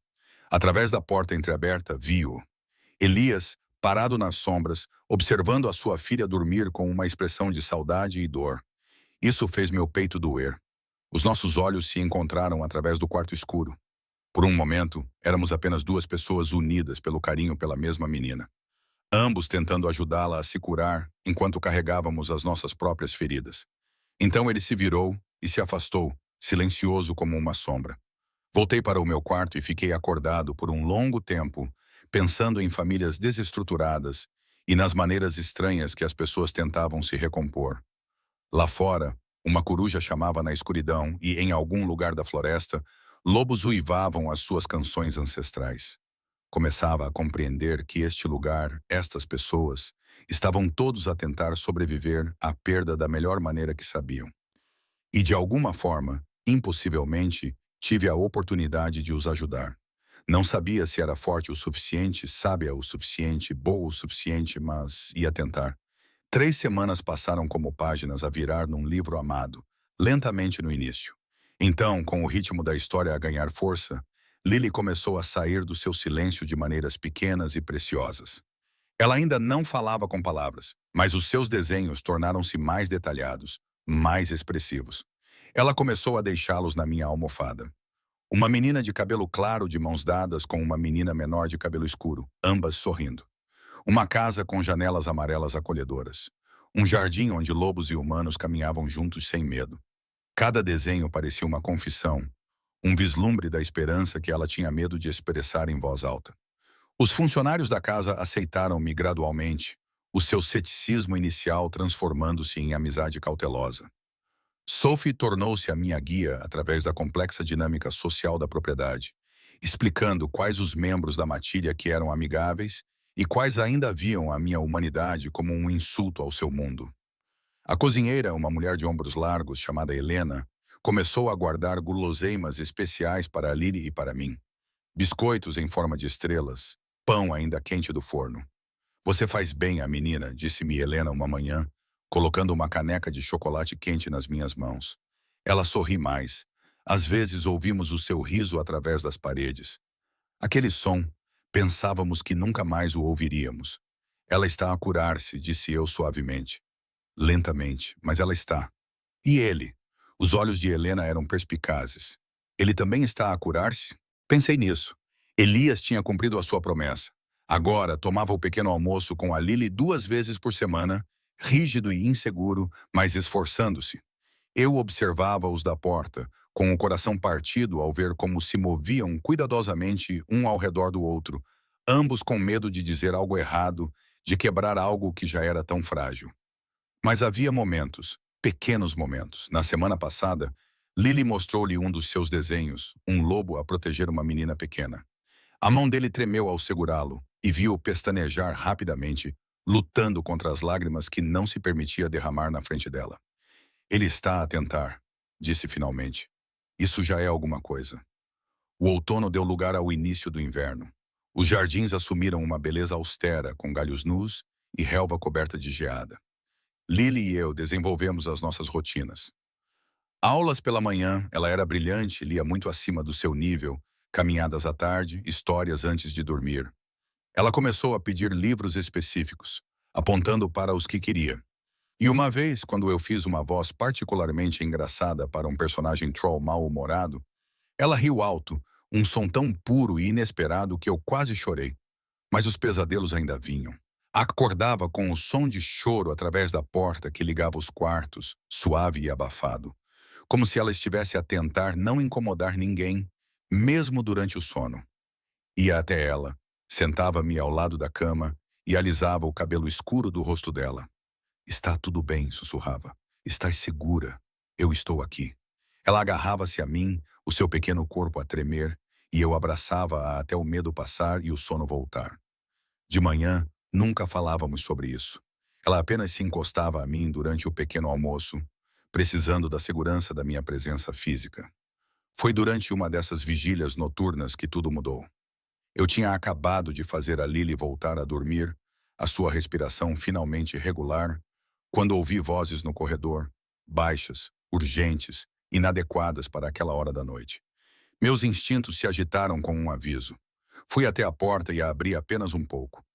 Através da porta entreaberta, vi-o. Elias, parado nas sombras, observando a sua filha dormir com uma expressão de saudade e dor. Isso fez meu peito doer. Os nossos olhos se encontraram através do quarto escuro. Por um momento, éramos apenas duas pessoas unidas pelo carinho pela mesma menina. Ambos tentando ajudá-la a se curar enquanto carregávamos as nossas próprias feridas. Então ele se virou e se afastou, silencioso como uma sombra. Voltei para o meu quarto e fiquei acordado por um longo tempo, pensando em famílias desestruturadas e nas maneiras estranhas que as pessoas tentavam se recompor. Lá fora, uma coruja chamava na escuridão e, em algum lugar da floresta, lobos uivavam as suas canções ancestrais. Começava a compreender que este lugar, estas pessoas, estavam todos a tentar sobreviver à perda da melhor maneira que sabiam. E de alguma forma, impossivelmente, tive a oportunidade de os ajudar. Não sabia se era forte o suficiente, sábia o suficiente, boa o suficiente, mas ia tentar. 3 semanas passaram como páginas a virar num livro amado, lentamente no início. Então, com o ritmo da história a ganhar força, Lily começou a sair do seu silêncio de maneiras pequenas e preciosas. Ela ainda não falava com palavras, mas os seus desenhos tornaram-se mais detalhados, mais expressivos. Ela começou a deixá-los na minha almofada. Uma menina de cabelo claro de mãos dadas com uma menina menor de cabelo escuro, ambas sorrindo. Uma casa com janelas amarelas acolhedoras. Um jardim onde lobos e humanos caminhavam juntos sem medo. Cada desenho parecia uma confissão, um vislumbre da esperança que ela tinha medo de expressar em voz alta. Os funcionários da casa aceitaram-me gradualmente, o seu ceticismo inicial transformando-se em amizade cautelosa. Sophie tornou-se a minha guia através da complexa dinâmica social da propriedade, explicando quais os membros da matilha que eram amigáveis e quais ainda viam a minha humanidade como um insulto ao seu mundo. A cozinheira, uma mulher de ombros largos chamada Helena, começou a guardar guloseimas especiais para a Lily e para mim. Biscoitos em forma de estrelas, pão ainda quente do forno. Você faz bem a menina, disse-me Helena uma manhã, colocando uma caneca de chocolate quente nas minhas mãos. Ela sorri mais. Às vezes ouvimos o seu riso através das paredes. Aquele som, pensávamos que nunca mais o ouviríamos. Ela está a curar-se, disse eu suavemente. Lentamente, mas ela está. E ele? Os olhos de Helena eram perspicazes. Ele também está a curar-se? Pensei nisso. Elias tinha cumprido a sua promessa. Agora tomava o pequeno almoço com a Lily 2 vezes por semana, rígido e inseguro, mas esforçando-se. Eu observava-os da porta, com o coração partido ao ver como se moviam cuidadosamente um ao redor do outro, ambos com medo de dizer algo errado, de quebrar algo que já era tão frágil. Mas havia momentos, pequenos momentos. Na semana passada, Lily mostrou-lhe um dos seus desenhos, um lobo a proteger uma menina pequena. A mão dele tremeu ao segurá-lo e viu-o pestanejar rapidamente, lutando contra as lágrimas que não se permitia derramar na frente dela. Ele está a tentar, disse finalmente. Isso já é alguma coisa. O outono deu lugar ao início do inverno. Os jardins assumiram uma beleza austera, com galhos nus e relva coberta de geada. Lily e eu desenvolvemos as nossas rotinas. Aulas pela manhã, ela era brilhante, lia muito acima do seu nível, caminhadas à tarde, histórias antes de dormir. Ela começou a pedir livros específicos, apontando para os que queria. E uma vez, quando eu fiz uma voz particularmente engraçada para um personagem troll mal-humorado, ela riu alto, um som tão puro e inesperado que eu quase chorei. Mas os pesadelos ainda vinham. Acordava com o som de choro através da porta que ligava os quartos, suave e abafado, como se ela estivesse a tentar não incomodar ninguém, mesmo durante o sono. Ia até ela, sentava-me ao lado da cama e alisava o cabelo escuro do rosto dela. Está tudo bem, sussurrava. Estás segura. Eu estou aqui. Ela agarrava-se a mim, o seu pequeno corpo a tremer, e eu abraçava-a até o medo passar e o sono voltar. De manhã, Nunca falávamos sobre isso. Ela apenas se encostava a mim durante o pequeno almoço, precisando da segurança da minha presença física. Foi durante uma dessas vigílias noturnas que tudo mudou. Eu tinha acabado de fazer a Lily voltar a dormir, a sua respiração finalmente regular, quando ouvi vozes no corredor, baixas, urgentes, inadequadas para aquela hora da noite. Meus instintos se agitaram com um aviso. Fui até a porta e a abri apenas um pouco.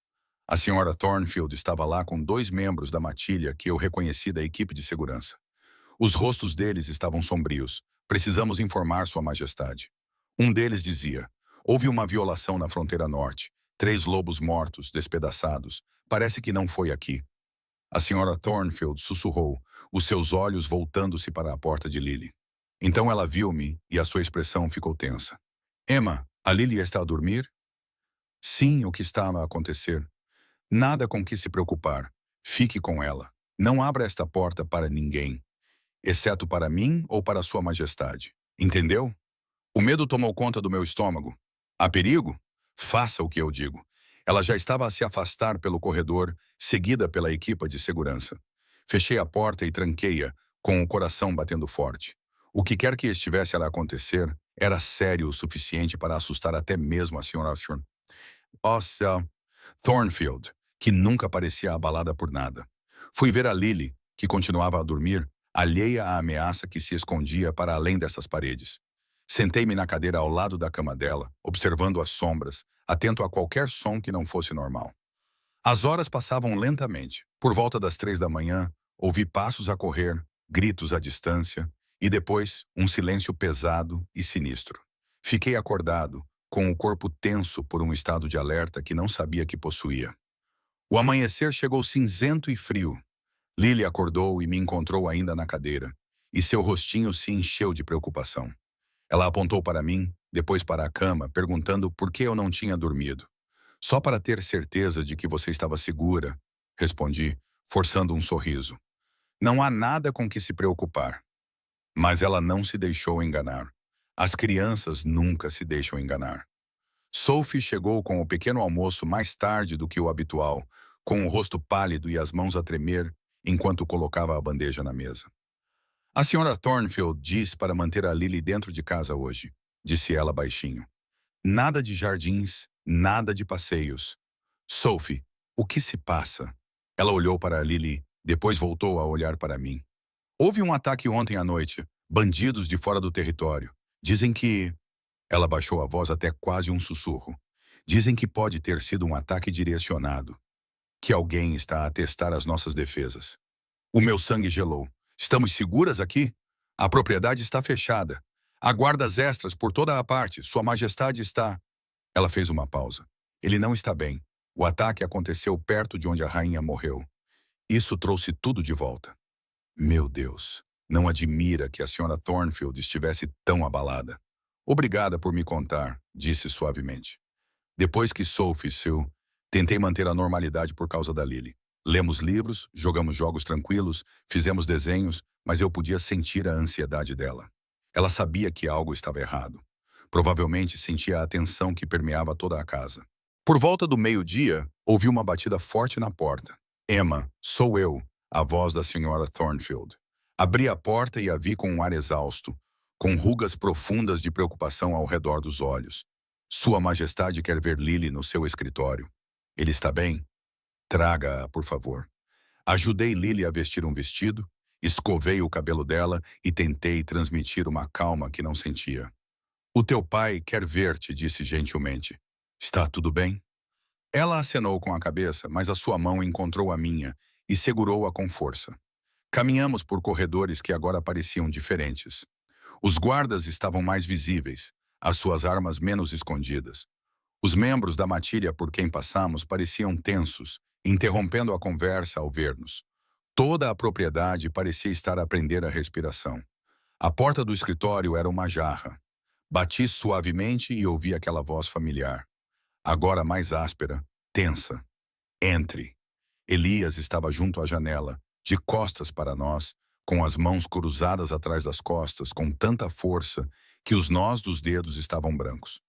A senhora Thornfield estava lá com 2 membros da matilha que eu reconheci da equipe de segurança. Os rostos deles estavam sombrios. Precisamos informar Sua Majestade. Um deles dizia: houve uma violação na fronteira norte. 3 lobos mortos, despedaçados. Parece que não foi aqui. A senhora Thornfield sussurrou, os seus olhos voltando-se para a porta de Lily. Então ela viu-me e a sua expressão ficou tensa. Emma, a Lily está a dormir? Sim, o que está a acontecer? Nada com que se preocupar. Fique com ela. Não abra esta porta para ninguém, exceto para mim ou para Sua Majestade. Entendeu? O medo tomou conta do meu estômago. Há perigo? Faça o que eu digo. Ela já estava a se afastar pelo corredor, seguida pela equipa de segurança. Fechei a porta e tranquei-a, com o coração batendo forte. O que quer que estivesse a acontecer era sério o suficiente para assustar até mesmo a Sra. Thornfield, que nunca parecia abalada por nada. Fui ver a Lily, que continuava a dormir, alheia à ameaça que se escondia para além dessas paredes. Sentei-me na cadeira ao lado da cama dela, observando as sombras, atento a qualquer som que não fosse normal. As horas passavam lentamente. Por volta das 3 da manhã, ouvi passos a correr, gritos à distância, e depois um silêncio pesado e sinistro. Fiquei acordado, com o corpo tenso por um estado de alerta que não sabia que possuía. O amanhecer chegou cinzento e frio. Lily acordou e me encontrou ainda na cadeira, e seu rostinho se encheu de preocupação. Ela apontou para mim, depois para a cama, perguntando por que eu não tinha dormido. Só para ter certeza de que você estava segura, respondi, forçando um sorriso. Não há nada com que se preocupar. Mas ela não se deixou enganar. As crianças nunca se deixam enganar. Sophie chegou com o pequeno almoço mais tarde do que o habitual, com o rosto pálido e as mãos a tremer, enquanto colocava a bandeja na mesa. A senhora Thornfield diz para manter a Lily dentro de casa hoje, disse ela baixinho. Nada de jardins, nada de passeios. Sophie, o que se passa? Ela olhou para a Lily, depois voltou a olhar para mim. Houve um ataque ontem à noite, bandidos de fora do território. Dizem que... Ela baixou a voz até quase um sussurro. Dizem que pode ter sido um ataque direcionado. Que alguém está a testar as nossas defesas. O meu sangue gelou. Estamos seguras aqui? A propriedade está fechada. Há guardas extras por toda a parte. Sua Majestade está... Ela fez uma pausa. Ele não está bem. O ataque aconteceu perto de onde a rainha morreu. Isso trouxe tudo de volta. Meu Deus, não admira que a senhora Thornfield estivesse tão abalada. Obrigada por me contar, disse suavemente. Depois que Sophie saiu, tentei manter a normalidade por causa da Lily. Lemos livros, jogamos jogos tranquilos, fizemos desenhos, mas eu podia sentir a ansiedade dela. Ela sabia que algo estava errado. Provavelmente sentia a tensão que permeava toda a casa. Por volta do meio-dia, ouvi uma batida forte na porta. Emma, sou eu, a voz da senhora Thornfield. Abri a porta e a vi com um ar exausto, com rugas profundas de preocupação ao redor dos olhos. Sua Majestade quer ver Lily no seu escritório. Ele está bem? Traga-a, por favor. Ajudei Lily a vestir um vestido, escovei o cabelo dela e tentei transmitir uma calma que não sentia. O teu pai quer ver-te, disse gentilmente. Está tudo bem? Ela acenou com a cabeça, mas a sua mão encontrou a minha e segurou-a com força. Caminhamos por corredores que agora pareciam diferentes. Os guardas estavam mais visíveis, as suas armas menos escondidas. Os membros da matilha por quem passamos pareciam tensos, interrompendo a conversa ao ver-nos. Toda a propriedade parecia estar a prender a respiração. A porta do escritório era uma jarra. Bati suavemente e ouvi aquela voz familiar. Agora mais áspera, tensa. Entre. Elias estava junto à janela, de costas para nós, com as mãos cruzadas atrás das costas, com tanta força que os nós dos dedos estavam brancos.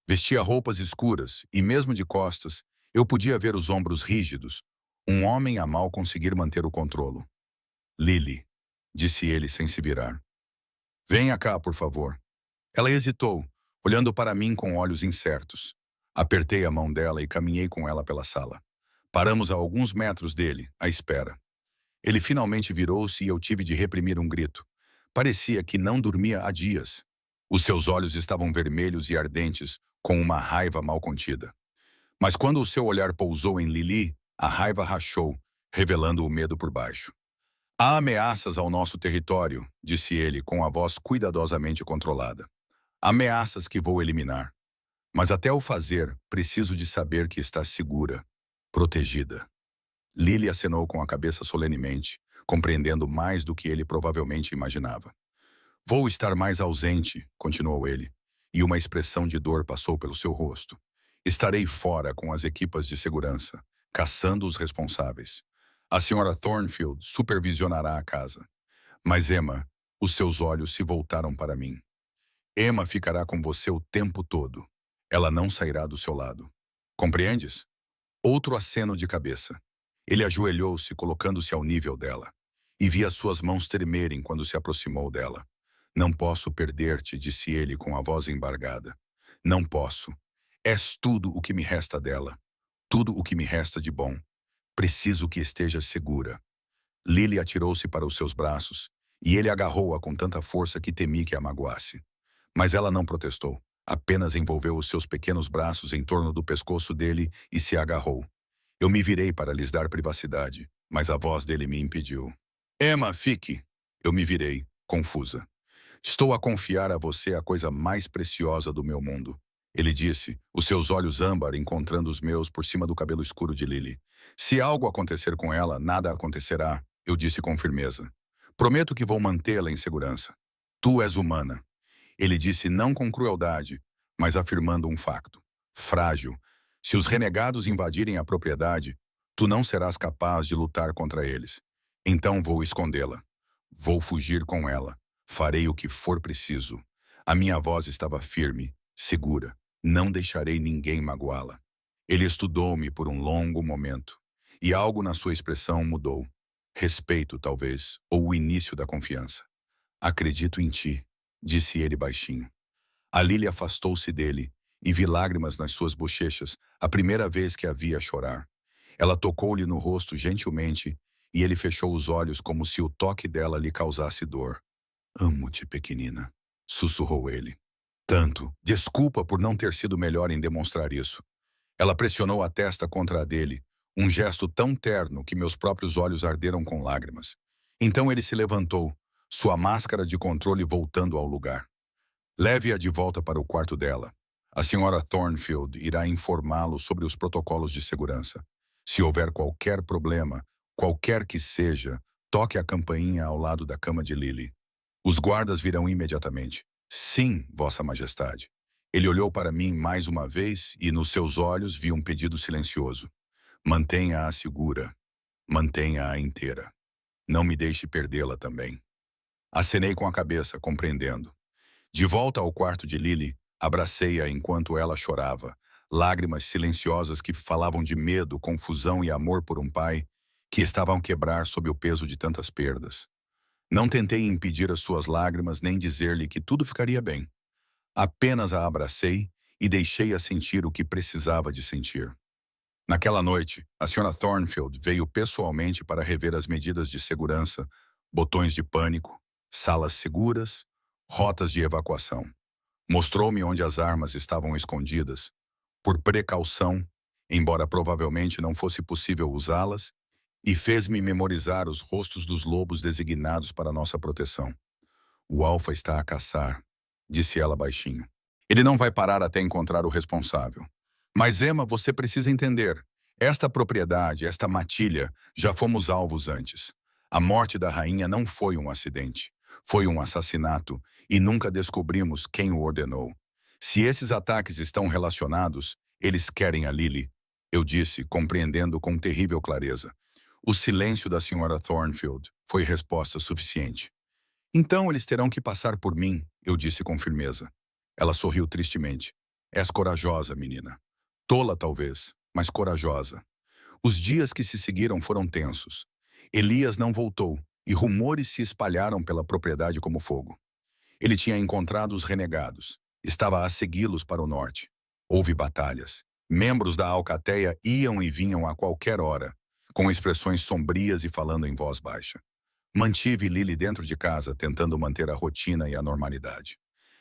Vestia roupas escuras e, mesmo de costas, Eu podia ver os ombros rígidos. Um homem a mal conseguir manter o controlo. Lily, disse ele sem se virar. Venha cá, por favor. Ela hesitou, olhando para mim com olhos incertos. Apertei a mão dela e caminhei com ela pela sala. Paramos a alguns metros dele, à espera. Ele finalmente virou-se e eu tive de reprimir um grito. Parecia que não dormia há dias. Os seus olhos estavam vermelhos e ardentes, com uma raiva mal contida. Mas quando o seu olhar pousou em Lily, a raiva rachou, revelando o medo por baixo. Há ameaças ao nosso território, disse ele com a voz cuidadosamente controlada. Ameaças que vou eliminar. Mas até o fazer, preciso de saber que está segura, protegida. Lily acenou com a cabeça solenemente, compreendendo mais do que ele provavelmente imaginava. Vou estar mais ausente, continuou ele, e uma expressão de dor passou pelo seu rosto. Estarei fora com as equipas de segurança, caçando os responsáveis. A senhora Thornfield supervisionará a casa. Mas Emma, os seus olhos se voltaram para mim. Emma ficará com você o tempo todo. Ela não sairá do seu lado. Compreendes? Outro aceno de cabeça. Ele ajoelhou-se, colocando-se ao nível dela. E vi as suas mãos tremerem quando se aproximou dela. Não posso perder-te, disse ele com a voz embargada. Não posso. És tudo o que me resta dela. Tudo o que me resta de bom. Preciso que estejas segura. Lily atirou-se para os seus braços, e ele agarrou-a com tanta força que temi que a magoasse. Mas ela não protestou. Apenas envolveu os seus pequenos braços em torno do pescoço dele e se agarrou. Eu me virei para lhes dar privacidade, mas a voz dele me impediu. Emma, fique! Eu me virei, confusa. Estou a confiar a você a coisa mais preciosa do meu mundo. Ele disse, os seus olhos âmbar encontrando os meus por cima do cabelo escuro de Lily. Se algo acontecer com ela, nada acontecerá, eu disse com firmeza. Prometo que vou mantê-la em segurança. Tu és humana. Ele disse não com crueldade, mas afirmando um facto. Frágil. Se os renegados invadirem a propriedade, tu não serás capaz de lutar contra eles. Então vou escondê-la. Vou fugir com ela. Farei o que for preciso. A minha voz estava firme, segura. Não deixarei ninguém magoá-la. Ele estudou-me por um longo momento. E algo na sua expressão mudou. Respeito, talvez, ou o início da confiança. Acredito em ti, disse ele baixinho. A Lily afastou-se dele e vi lágrimas nas suas bochechas, a primeira vez que a via chorar. Ela tocou-lhe no rosto gentilmente e ele fechou os olhos como se o toque dela lhe causasse dor. Amo-te, pequenina, sussurrou ele. Tanto, desculpa por não ter sido melhor em demonstrar isso. Ela pressionou a testa contra a dele, um gesto tão terno que meus próprios olhos arderam com lágrimas. Então ele se levantou, sua máscara de controle voltando ao lugar. Leve-a de volta para o quarto dela. A senhora Thornfield irá informá-lo sobre os protocolos de segurança. Se houver qualquer problema, qualquer que seja, toque a campainha ao lado da cama de Lily. Os guardas virão imediatamente. Sim, Vossa Majestade. Ele olhou para mim mais uma vez e nos seus olhos vi um pedido silencioso. Mantenha-a segura. Mantenha-a inteira. Não me deixe perdê-la também. Acenei com a cabeça, compreendendo. De volta ao quarto de Lily, abracei-a enquanto ela chorava, lágrimas silenciosas que falavam de medo, confusão e amor por um pai que estavam a quebrar sob o peso de tantas perdas. Não tentei impedir as suas lágrimas nem dizer-lhe que tudo ficaria bem. Apenas a abracei e deixei-a sentir o que precisava de sentir. Naquela noite, a senhora Thornfield veio pessoalmente para rever as medidas de segurança, botões de pânico, salas seguras, rotas de evacuação. Mostrou-me onde as armas estavam escondidas, por precaução, embora provavelmente não fosse possível usá-las, e fez-me memorizar os rostos dos lobos designados para nossa proteção. O Alfa está a caçar, disse ela baixinho. Ele não vai parar até encontrar o responsável. Mas, Emma, você precisa entender. Esta propriedade, esta matilha, já fomos alvos antes. A morte da rainha não foi um acidente. Foi um assassinato e nunca descobrimos quem o ordenou. Se esses ataques estão relacionados, eles querem a Lily, eu disse, compreendendo com terrível clareza. O silêncio da senhora Thornfield foi resposta suficiente. Então eles terão que passar por mim, eu disse com firmeza. Ela sorriu tristemente. És corajosa, menina. Tola, talvez, mas corajosa. Os dias que se seguiram foram tensos. Elias não voltou, e rumores se espalharam pela propriedade como fogo. Ele tinha encontrado os renegados. Estava a segui-los para o norte. Houve batalhas. Membros da alcateia iam e vinham a qualquer hora, com expressões sombrias e falando em voz baixa. Mantive Lily dentro de casa, tentando manter a rotina e a normalidade.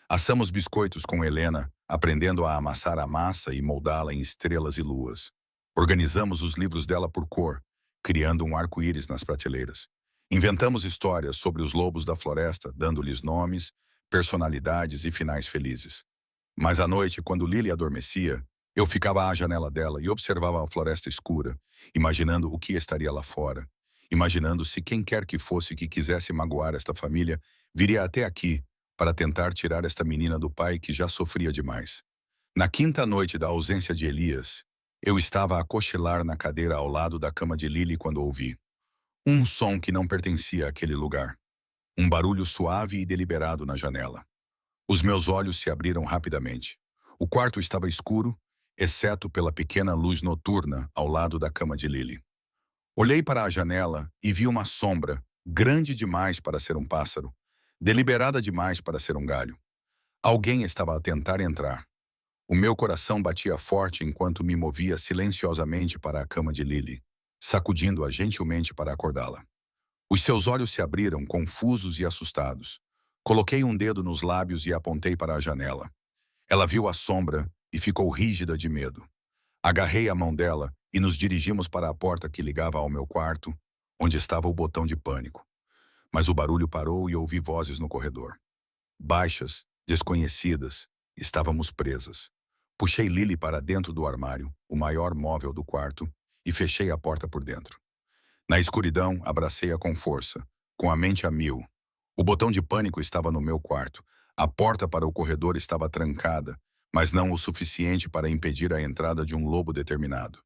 Assamos biscoitos com Helena, aprendendo a amassar a massa e moldá-la em estrelas e luas. Organizamos os livros dela por cor, criando um arco-íris nas prateleiras. Inventamos histórias sobre os lobos da floresta, dando-lhes nomes, personalidades e finais felizes. Mas à noite, quando Lily adormecia, eu ficava à janela dela e observava a floresta escura, imaginando o que estaria lá fora, imaginando se quem quer que fosse que quisesse magoar esta família viria até aqui para tentar tirar esta menina do pai que já sofria demais. Na quinta noite da ausência de Elias, eu estava a cochilar na cadeira ao lado da cama de Lily quando ouvi um som que não pertencia àquele lugar. Um barulho suave e deliberado na janela. Os meus olhos se abriram rapidamente. O quarto estava escuro, exceto pela pequena luz noturna ao lado da cama de Lily. Olhei para a janela e vi uma sombra, grande demais para ser um pássaro, deliberada demais para ser um galho. Alguém estava a tentar entrar. O meu coração batia forte enquanto me movia silenciosamente para a cama de Lily, sacudindo-a gentilmente para acordá-la. Os seus olhos se abriram, confusos e assustados. Coloquei um dedo nos lábios e apontei para a janela. Ela viu a sombra e ficou rígida de medo. Agarrei a mão dela e nos dirigimos para a porta que ligava ao meu quarto, onde estava o botão de pânico. Mas o barulho parou e ouvi vozes no corredor. Baixas, desconhecidas, estávamos presas. Puxei Lily para dentro do armário, o maior móvel do quarto, e fechei a porta por dentro. Na escuridão, abracei-a com força, com a mente a mil. O botão de pânico estava no meu quarto. A porta para o corredor estava trancada, mas não o suficiente para impedir a entrada de um lobo determinado.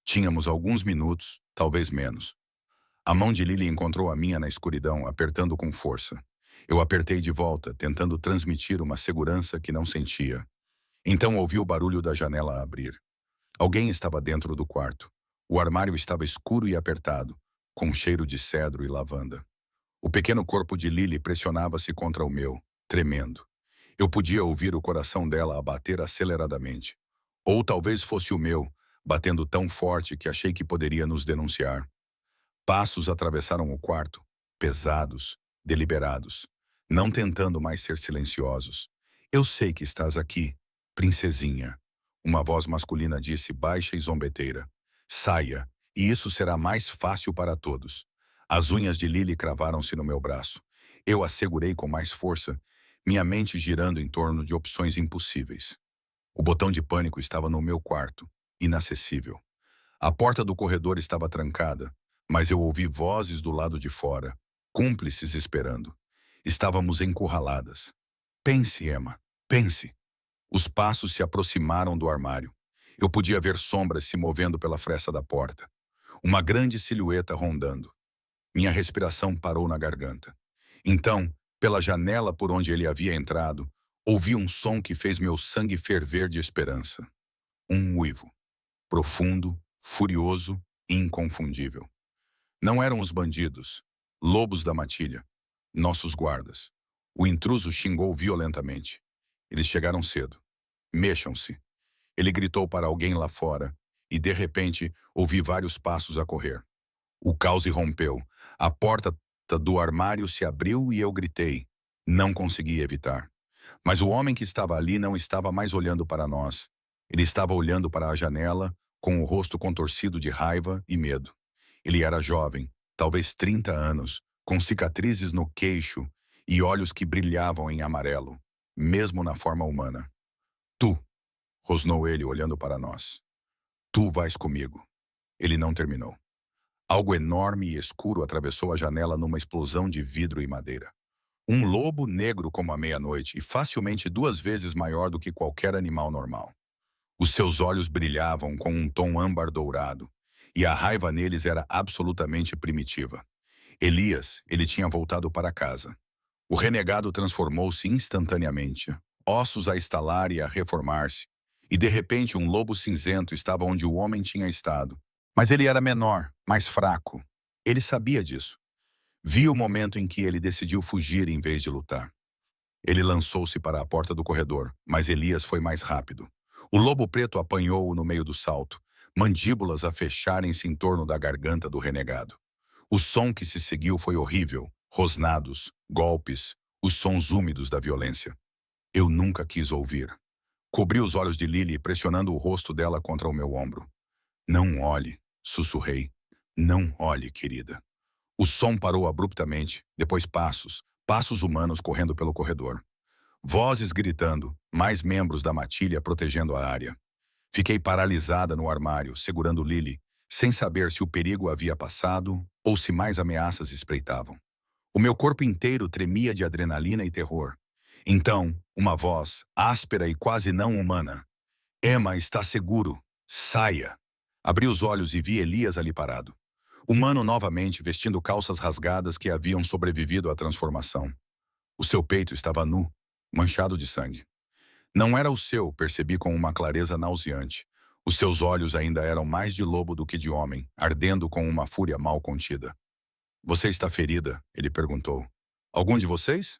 Tínhamos alguns minutos, talvez menos. A mão de Lily encontrou a minha na escuridão, apertando com força. Eu apertei de volta, tentando transmitir uma segurança que não sentia. Então ouvi o barulho da janela abrir. Alguém estava dentro do quarto. O armário estava escuro e apertado, com cheiro de cedro e lavanda. O pequeno corpo de Lily pressionava-se contra o meu, tremendo. Eu podia ouvir o coração dela a bater aceleradamente. Ou talvez fosse o meu, batendo tão forte que achei que poderia nos denunciar. Passos atravessaram o quarto, pesados, deliberados, não tentando mais ser silenciosos. Eu sei que estás aqui, princesinha. Uma voz masculina disse baixa e zombeteira. Saia, e isso será mais fácil para todos. As unhas de Lily cravaram-se no meu braço. Eu a segurei com mais força, minha mente girando em torno de opções impossíveis. O botão de pânico estava no meu quarto, inacessível. A porta do corredor estava trancada, mas eu ouvi vozes do lado de fora, cúmplices esperando. Estávamos encurraladas. Pense, Emma, pense. Os passos se aproximaram do armário. Eu podia ver sombras se movendo pela fresta da porta. Uma grande silhueta rondando. Minha respiração parou na garganta. Então, pela janela por onde ele havia entrado, ouvi um som que fez meu sangue ferver de esperança. Um uivo. Profundo, furioso e inconfundível. Não eram os bandidos, lobos da matilha, nossos guardas. O intruso xingou violentamente. Eles chegaram cedo. Mexam-se. Ele gritou para alguém lá fora, e de repente ouvi vários passos a correr. O caos irrompeu. A porta do armário se abriu e eu gritei. Não consegui evitar. Mas o homem que estava ali não estava mais olhando para nós. Ele estava olhando para a janela, com o rosto contorcido de raiva e medo. Ele era jovem, talvez 30 anos, com cicatrizes no queixo e olhos que brilhavam em amarelo, mesmo na forma humana. Tu, rosnou ele olhando para nós. Tu vais comigo. Ele não terminou. Algo enorme e escuro atravessou a janela numa explosão de vidro e madeira. Um lobo negro como a meia-noite e facilmente 2 vezes maior do que qualquer animal normal. Os seus olhos brilhavam com um tom âmbar dourado, e a raiva neles era absolutamente primitiva. Elias, ele tinha voltado para casa. O renegado transformou-se instantaneamente, ossos a estalar e a reformar-se, E de repente um lobo cinzento estava onde o homem tinha estado. Mas ele era menor, mais fraco. Ele sabia disso. Vi o momento em que ele decidiu fugir em vez de lutar. Ele lançou-se para a porta do corredor, mas Elias foi mais rápido. O lobo preto apanhou-o no meio do salto, mandíbulas a fecharem-se em torno da garganta do renegado. O som que se seguiu foi horrível, rosnados, golpes, os sons úmidos da violência. Eu nunca quis ouvir. Cobri os olhos de Lily, pressionando o rosto dela contra o meu ombro. Não olhe, sussurrei. Não olhe, querida. O som parou abruptamente, depois passos humanos correndo pelo corredor. Vozes gritando, mais membros da matilha protegendo a área. Fiquei paralisada no armário, segurando Lily, sem saber se o perigo havia passado ou se mais ameaças espreitavam. O meu corpo inteiro tremia de adrenalina e terror. Então, uma voz, áspera e quase não humana. Emma está seguro. Saia. Abri os olhos e vi Elias ali parado. Humano novamente, vestindo calças rasgadas que haviam sobrevivido à transformação. O seu peito estava nu, manchado de sangue. Não era o seu, percebi com uma clareza nauseante. Os seus olhos ainda eram mais de lobo do que de homem, ardendo com uma fúria mal contida. Você está ferida? Ele perguntou. Algum de vocês?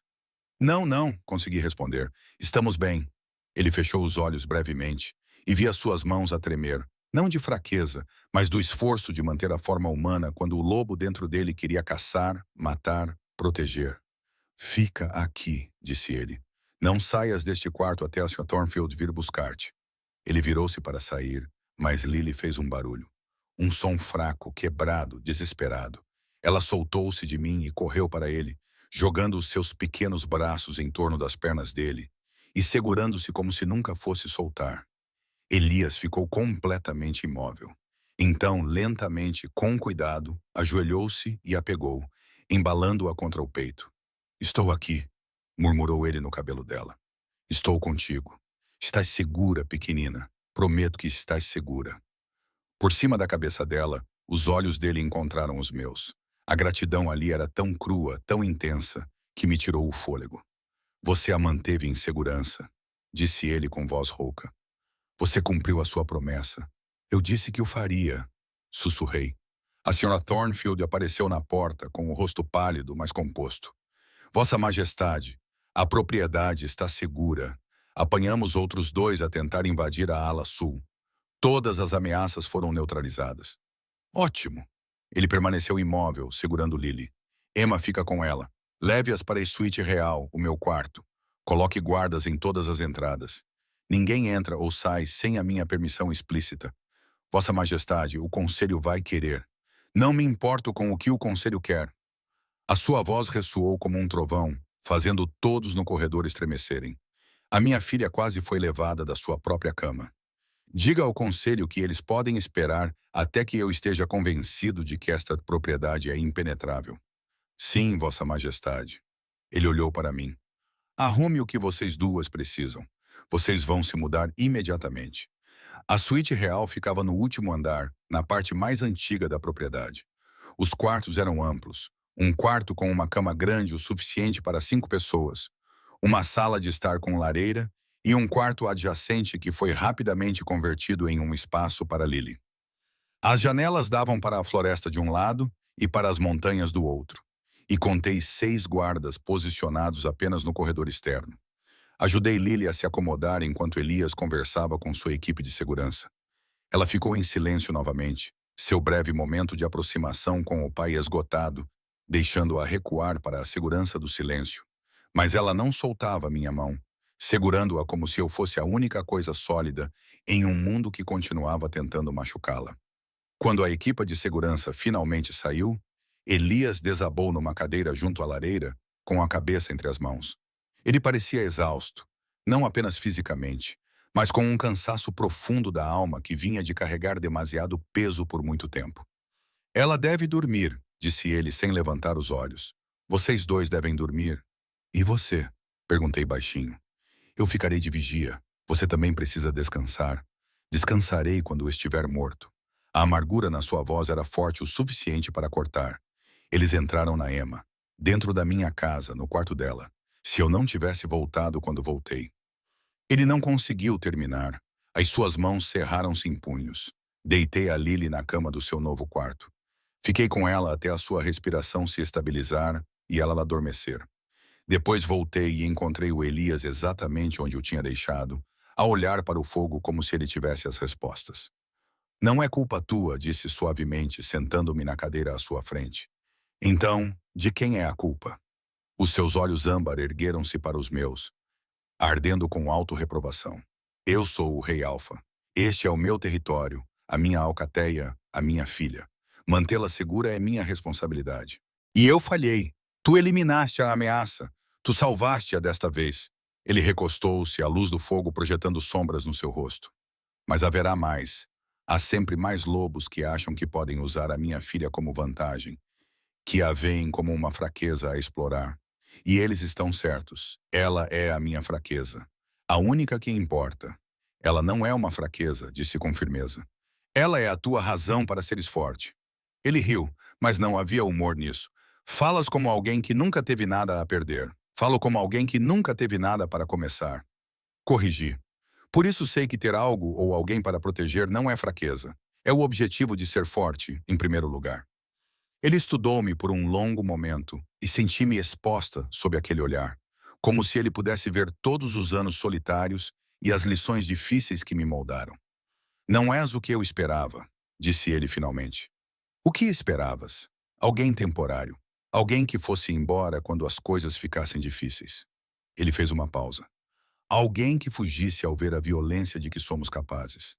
Não, não, consegui responder. Estamos bem. Ele fechou os olhos brevemente e vi as suas mãos a tremer, não de fraqueza, mas do esforço de manter a forma humana quando o lobo dentro dele queria caçar, matar, proteger. Fica aqui, disse ele. Não saias deste quarto até a Sra. Thornfield vir buscar-te. Ele virou-se para sair, mas Lily fez um barulho. Um som fraco, quebrado, desesperado. Ela soltou-se de mim e correu para ele, jogando os seus pequenos braços em torno das pernas dele e segurando-se como se nunca fosse soltar. Elias ficou completamente imóvel. Então, lentamente, com cuidado, ajoelhou-se e a pegou, embalando-a contra o peito. Estou aqui, murmurou ele no cabelo dela. Estou contigo. Estás segura, pequenina. Prometo que estás segura. Por cima da cabeça dela, os olhos dele encontraram os meus. A gratidão ali era tão crua, tão intensa, que me tirou o fôlego. Você a manteve em segurança, disse ele com voz rouca. Você cumpriu a sua promessa. Eu disse que o faria, sussurrei. A Sra. Thornfield apareceu na porta, com o rosto pálido, mas composto. Vossa Majestade, a propriedade está segura. Apanhamos outros 2 a tentar invadir a ala sul. Todas as ameaças foram neutralizadas. Ótimo. Ele permaneceu imóvel, segurando Lily. Emma fica com ela. Leve-as para a suíte real, o meu quarto. Coloque guardas em todas as entradas. Ninguém entra ou sai sem a minha permissão explícita. Vossa Majestade, o conselho vai querer. Não me importo com o que o conselho quer. A sua voz ressoou como um trovão, fazendo todos no corredor estremecerem. A minha filha quase foi levada da sua própria cama. Diga ao conselho que eles podem esperar até que eu esteja convencido de que esta propriedade é impenetrável. Sim, Vossa Majestade. Ele olhou para mim. Arrume o que vocês duas precisam. Vocês vão se mudar imediatamente. A suíte real ficava no último andar, na parte mais antiga da propriedade. Os quartos eram amplos. Um quarto com uma cama grande o suficiente para 5 pessoas. Uma sala de estar com lareira e um quarto adjacente que foi rapidamente convertido em um espaço para Lily. As janelas davam para a floresta de um lado e para as montanhas do outro. E contei 6 guardas posicionados apenas no corredor externo. Ajudei Lily a se acomodar enquanto Elias conversava com sua equipe de segurança. Ela ficou em silêncio novamente, seu breve momento de aproximação com o pai esgotado, deixando-a recuar para a segurança do silêncio. Mas ela não soltava minha mão, segurando-a como se eu fosse a única coisa sólida em um mundo que continuava tentando machucá-la. Quando a equipa de segurança finalmente saiu, Elias desabou numa cadeira junto à lareira, com a cabeça entre as mãos. Ele parecia exausto, não apenas fisicamente, mas com um cansaço profundo da alma que vinha de carregar demasiado peso por muito tempo. Ela deve dormir, disse ele sem levantar os olhos. Vocês 2 devem dormir. E você? Perguntei baixinho. Eu ficarei de vigia. Você também precisa descansar. Descansarei quando estiver morto. A amargura na sua voz era forte o suficiente para cortar. Eles entraram na Emma, dentro da minha casa, no quarto dela. Se eu não tivesse voltado quando voltei. Ele não conseguiu terminar. As suas mãos cerraram-se em punhos. Deitei a Lily na cama do seu novo quarto. Fiquei com ela até a sua respiração se estabilizar e ela adormecer. Depois voltei e encontrei o Elias exatamente onde o tinha deixado, a olhar para o fogo como se ele tivesse as respostas. Não é culpa tua, disse suavemente, sentando-me na cadeira à sua frente. Então, de quem é a culpa? Os seus olhos âmbar ergueram-se para os meus, ardendo com autorreprovação. Eu sou o Rei Alfa. Este é o meu território, a minha alcateia, a minha filha. Mantê-la segura é minha responsabilidade. E eu falhei. Tu eliminaste a ameaça. Tu salvaste-a desta vez. Ele recostou-se, a luz do fogo projetando sombras no seu rosto. Mas haverá mais. Há sempre mais lobos que acham que podem usar a minha filha como vantagem, que a veem como uma fraqueza a explorar. E eles estão certos. Ela é a minha fraqueza. A única que importa. Ela não é uma fraqueza, disse com firmeza. Ela é a tua razão para seres forte. Ele riu, mas não havia humor nisso. Falas como alguém que nunca teve nada a perder. Falo como alguém que nunca teve nada para começar. Corrigi. Por isso sei que ter algo ou alguém para proteger não é fraqueza. É o objetivo de ser forte, em primeiro lugar. Ele estudou-me por um longo momento e senti-me exposta sob aquele olhar, como se ele pudesse ver todos os anos solitários e as lições difíceis que me moldaram. Não és o que eu esperava, disse ele finalmente. O que esperavas? Alguém temporário. Alguém que fosse embora quando as coisas ficassem difíceis. Ele fez uma pausa. Alguém que fugisse ao ver a violência de que somos capazes.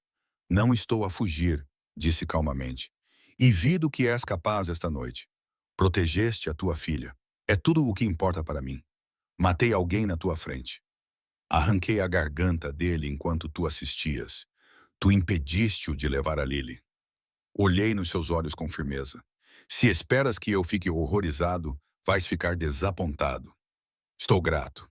Não estou a fugir, disse calmamente. E vi do que és capaz esta noite. Protegeste a tua filha. É tudo o que importa para mim. Matei alguém na tua frente. Arranquei a garganta dele enquanto tu assistias. Tu impediste-o de levar a Lily. Olhei nos seus olhos com firmeza. Se esperas que eu fique horrorizado, vais ficar desapontado. Estou grato.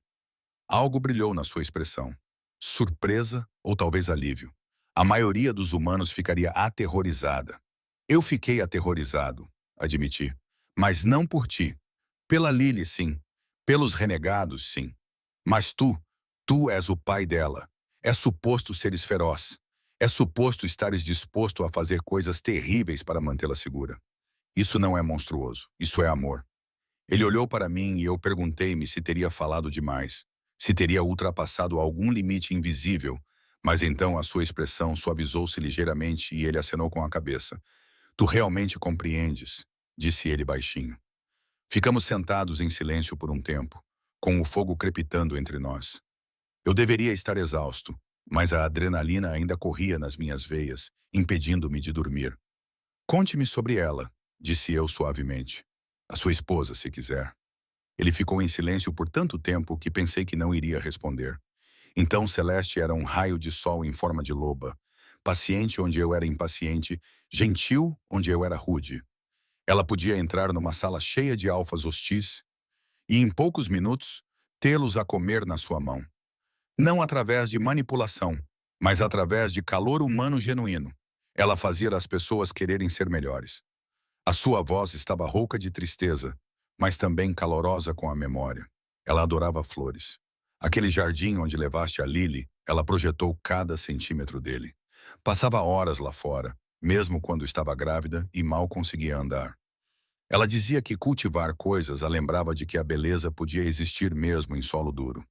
Algo brilhou na sua expressão. Surpresa ou talvez alívio. A maioria dos humanos ficaria aterrorizada. Eu fiquei aterrorizado, admiti. Mas não por ti. Pela Lily, sim. Pelos renegados, sim. Mas tu és o pai dela. É suposto seres feroz. É suposto estares disposto a fazer coisas terríveis para mantê-la segura. Isso não é monstruoso. Isso é amor. Ele olhou para mim e eu perguntei-me se teria falado demais, se teria ultrapassado algum limite invisível, mas então a sua expressão suavizou-se ligeiramente e ele acenou com a cabeça. Tu realmente compreendes, disse ele baixinho. Ficamos sentados em silêncio por um tempo, com o fogo crepitando entre nós. Eu deveria estar exausto, mas a adrenalina ainda corria nas minhas veias, impedindo-me de dormir. Conte-me sobre ela, disse eu suavemente. A sua esposa, se quiser. Ele ficou em silêncio por tanto tempo que pensei que não iria responder. Então Celeste era um raio de sol em forma de loba, paciente onde eu era impaciente, gentil onde eu era rude. Ela podia entrar numa sala cheia de alfas hostis e, em poucos minutos, tê-los a comer na sua mão. Não através de manipulação, mas através de calor humano genuíno. Ela fazia as pessoas quererem ser melhores. A sua voz estava rouca de tristeza, mas também calorosa com a memória. Ela adorava flores. Aquele jardim onde levaste a Lily, ela projetou cada centímetro dele. Passava horas lá fora, mesmo quando estava grávida e mal conseguia andar. Ela dizia que cultivar coisas a lembrava de que a beleza podia existir mesmo em solo duro.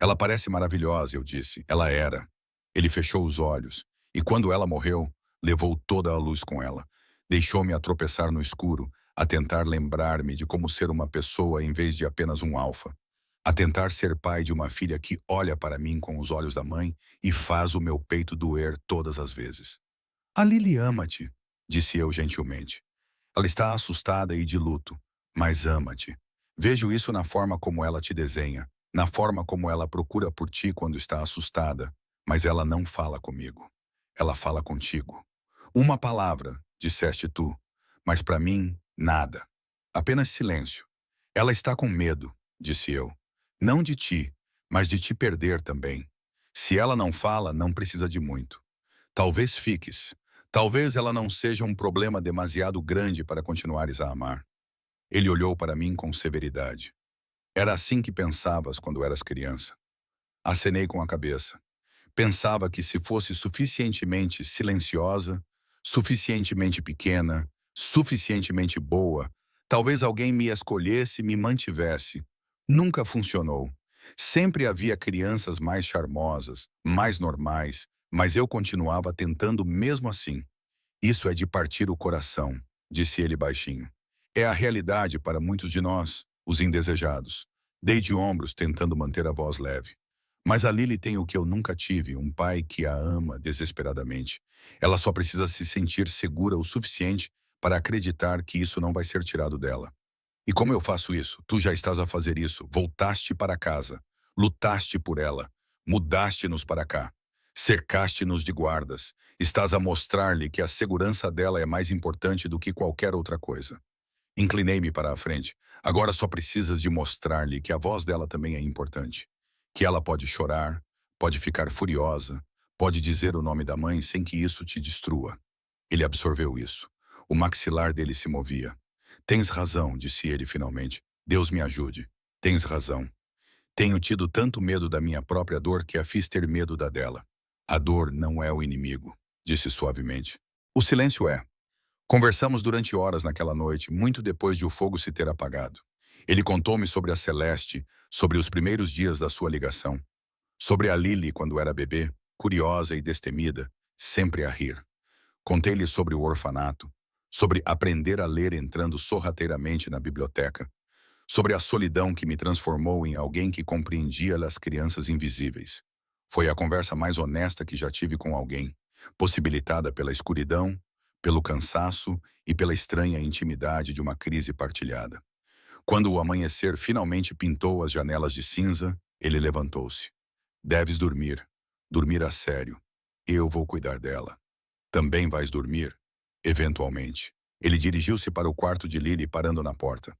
Ela parece maravilhosa, eu disse. Ela era. Ele fechou os olhos, e quando ela morreu, levou toda a luz com ela. Deixou-me a tropeçar no escuro, a tentar lembrar-me de como ser uma pessoa em vez de apenas um alfa. A tentar ser pai de uma filha que olha para mim com os olhos da mãe e faz o meu peito doer todas as vezes. A Lily ama-te, disse eu gentilmente. Ela está assustada e de luto, mas ama-te. Vejo isso na forma como ela te desenha, na forma como ela procura por ti quando está assustada, mas ela não fala comigo. Ela fala contigo. Uma palavra, disseste tu, mas para mim, nada. Apenas silêncio. Ela está com medo, disse eu. Não de ti, mas de te perder também. Se ela não fala, não precisa de muito. Talvez fiques. Talvez ela não seja um problema demasiado grande para continuares a amar. Ele olhou para mim com severidade. Era assim que pensavas quando eras criança. Acenei com a cabeça. Pensava que se fosse suficientemente silenciosa, suficientemente pequena, suficientemente boa, talvez alguém me escolhesse e me mantivesse. Nunca funcionou. Sempre havia crianças mais charmosas, mais normais, mas eu continuava tentando mesmo assim. Isso é de partir o coração, disse ele baixinho. É a realidade para muitos de nós, os indesejados. Dei de ombros, tentando manter a voz leve. Mas a Lily tem o que eu nunca tive, um pai que a ama desesperadamente. Ela só precisa se sentir segura o suficiente para acreditar que isso não vai ser tirado dela. E como eu faço isso? Tu já estás a fazer isso. Voltaste para casa. Lutaste por ela. Mudaste-nos para cá. Cercaste-nos de guardas. Estás a mostrar-lhe que a segurança dela é mais importante do que qualquer outra coisa. Inclinei-me para a frente. Agora só precisas de mostrar-lhe que a voz dela também é importante. Que ela pode chorar, pode ficar furiosa, pode dizer o nome da mãe sem que isso te destrua. Ele absorveu isso. O maxilar dele se movia. Tens razão, disse ele finalmente. Deus me ajude. Tens razão. Tenho tido tanto medo da minha própria dor que a fiz ter medo da dela. A dor não é o inimigo, disse suavemente. O silêncio é. Conversamos durante horas naquela noite, muito depois de o fogo se ter apagado. Ele contou-me sobre a Celeste, sobre os primeiros dias da sua ligação, sobre a Lily quando era bebê, curiosa e destemida, sempre a rir. Contei-lhe sobre o orfanato, sobre aprender a ler entrando sorrateiramente na biblioteca, sobre a solidão que me transformou em alguém que compreendia as crianças invisíveis. Foi a conversa mais honesta que já tive com alguém, possibilitada pela escuridão, pelo cansaço e pela estranha intimidade de uma crise partilhada. Quando o amanhecer finalmente pintou as janelas de cinza, ele levantou-se. Deves dormir. Dormir a sério. Eu vou cuidar dela. Também vais dormir? Eventualmente. Ele dirigiu-se para o quarto de Lily, parando na porta.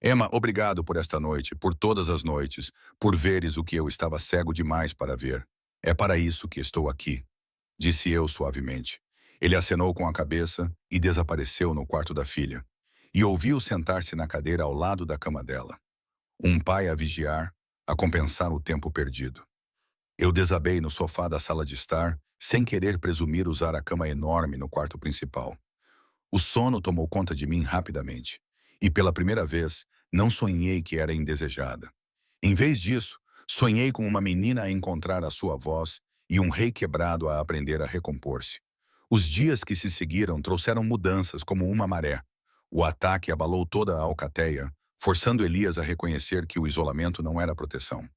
Emma, obrigado por esta noite, por todas as noites, por veres o que eu estava cego demais para ver. É para isso que estou aqui, disse eu suavemente. Ele acenou com a cabeça e desapareceu no quarto da filha. E ouvi-o sentar-se na cadeira ao lado da cama dela. Um pai a vigiar, a compensar o tempo perdido. Eu desabei no sofá da sala de estar, sem querer presumir usar a cama enorme no quarto principal. O sono tomou conta de mim rapidamente. E pela primeira vez, não sonhei que era indesejada. Em vez disso, sonhei com uma menina a encontrar a sua voz e um rei quebrado a aprender a recompor-se. Os dias que se seguiram trouxeram mudanças como uma maré. O ataque abalou toda a alcateia, forçando Elias a reconhecer que o isolamento não era proteção.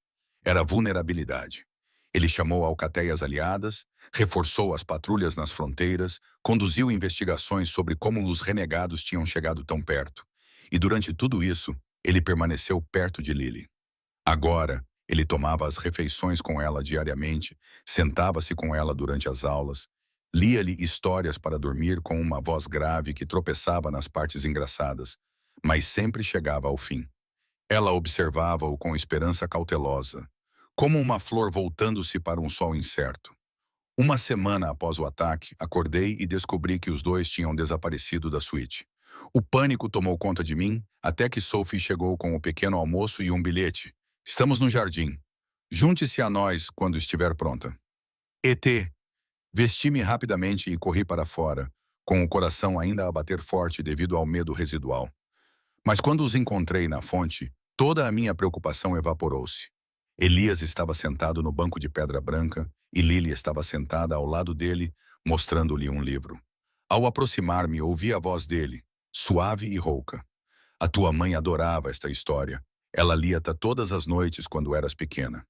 Era vulnerabilidade. Ele chamou alcateias aliadas, reforçou as patrulhas nas fronteiras, conduziu investigações sobre como os renegados tinham chegado tão perto. E durante tudo isso, ele permaneceu perto de Lily. Agora, ele tomava as refeições com ela diariamente, sentava-se com ela durante as aulas, lia-lhe histórias para dormir com uma voz grave que tropeçava nas partes engraçadas, mas sempre chegava ao fim. Ela observava-o com esperança cautelosa, como uma flor voltando-se para um sol incerto. Uma semana após o ataque, acordei e descobri que os dois tinham desaparecido da suíte. O pânico tomou conta de mim, até que Sophie chegou com o pequeno almoço e um bilhete. Estamos no jardim. Junte-se a nós quando estiver pronta. ET. Vesti-me rapidamente e corri para fora, com o coração ainda a bater forte devido ao medo residual. Mas quando os encontrei na fonte, toda a minha preocupação evaporou-se. Elias estava sentado no banco de pedra branca e Lily estava sentada ao lado dele, mostrando-lhe um livro. Ao aproximar-me, ouvi a voz dele, suave e rouca. A tua mãe adorava esta história. Ela lia-ta todas as noites quando eras pequena.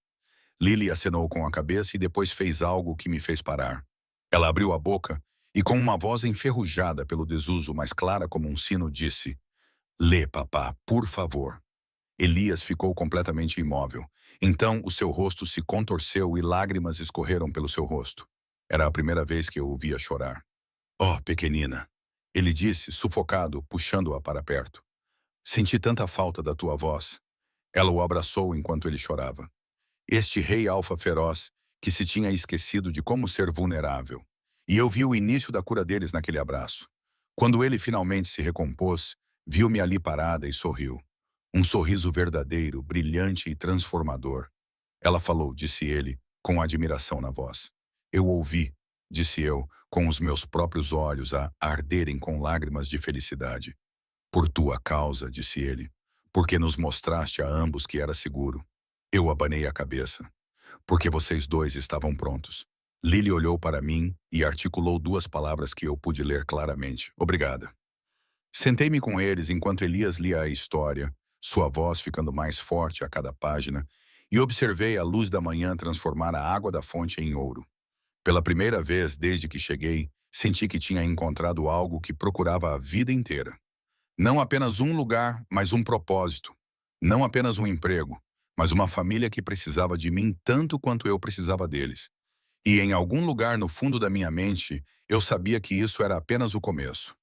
Lily acenou com a cabeça e depois fez algo que me fez parar. Ela abriu a boca e, com uma voz enferrujada pelo desuso, mas clara como um sino, disse: Lê, papá, por favor. Elias ficou completamente imóvel. Então o seu rosto se contorceu e lágrimas escorreram pelo seu rosto. Era a primeira vez que eu o via chorar. Oh, pequenina, ele disse, sufocado, puxando-a para perto. Senti tanta falta da tua voz. Ela o abraçou enquanto ele chorava. Este rei alfa feroz, que se tinha esquecido de como ser vulnerável. E eu vi o início da cura deles naquele abraço. Quando ele finalmente se recompôs, viu-me ali parada e sorriu. Um sorriso verdadeiro, brilhante e transformador. Ela falou, disse ele, com admiração na voz. Eu ouvi, disse eu, com os meus próprios olhos a arderem com lágrimas de felicidade. Por tua causa, disse ele, porque nos mostraste a ambos que era seguro. Eu abanei a cabeça, porque vocês dois estavam prontos. Lily olhou para mim e articulou duas palavras que eu pude ler claramente. Obrigada. Sentei-me com eles enquanto Elias lia a história, sua voz ficando mais forte a cada página, e observei a luz da manhã transformar a água da fonte em ouro. Pela primeira vez desde que cheguei, senti que tinha encontrado algo que procurava a vida inteira. Não apenas um lugar, mas um propósito. Não apenas um emprego, mas uma família que precisava de mim tanto quanto eu precisava deles. E em algum lugar no fundo da minha mente, eu sabia que isso era apenas o começo.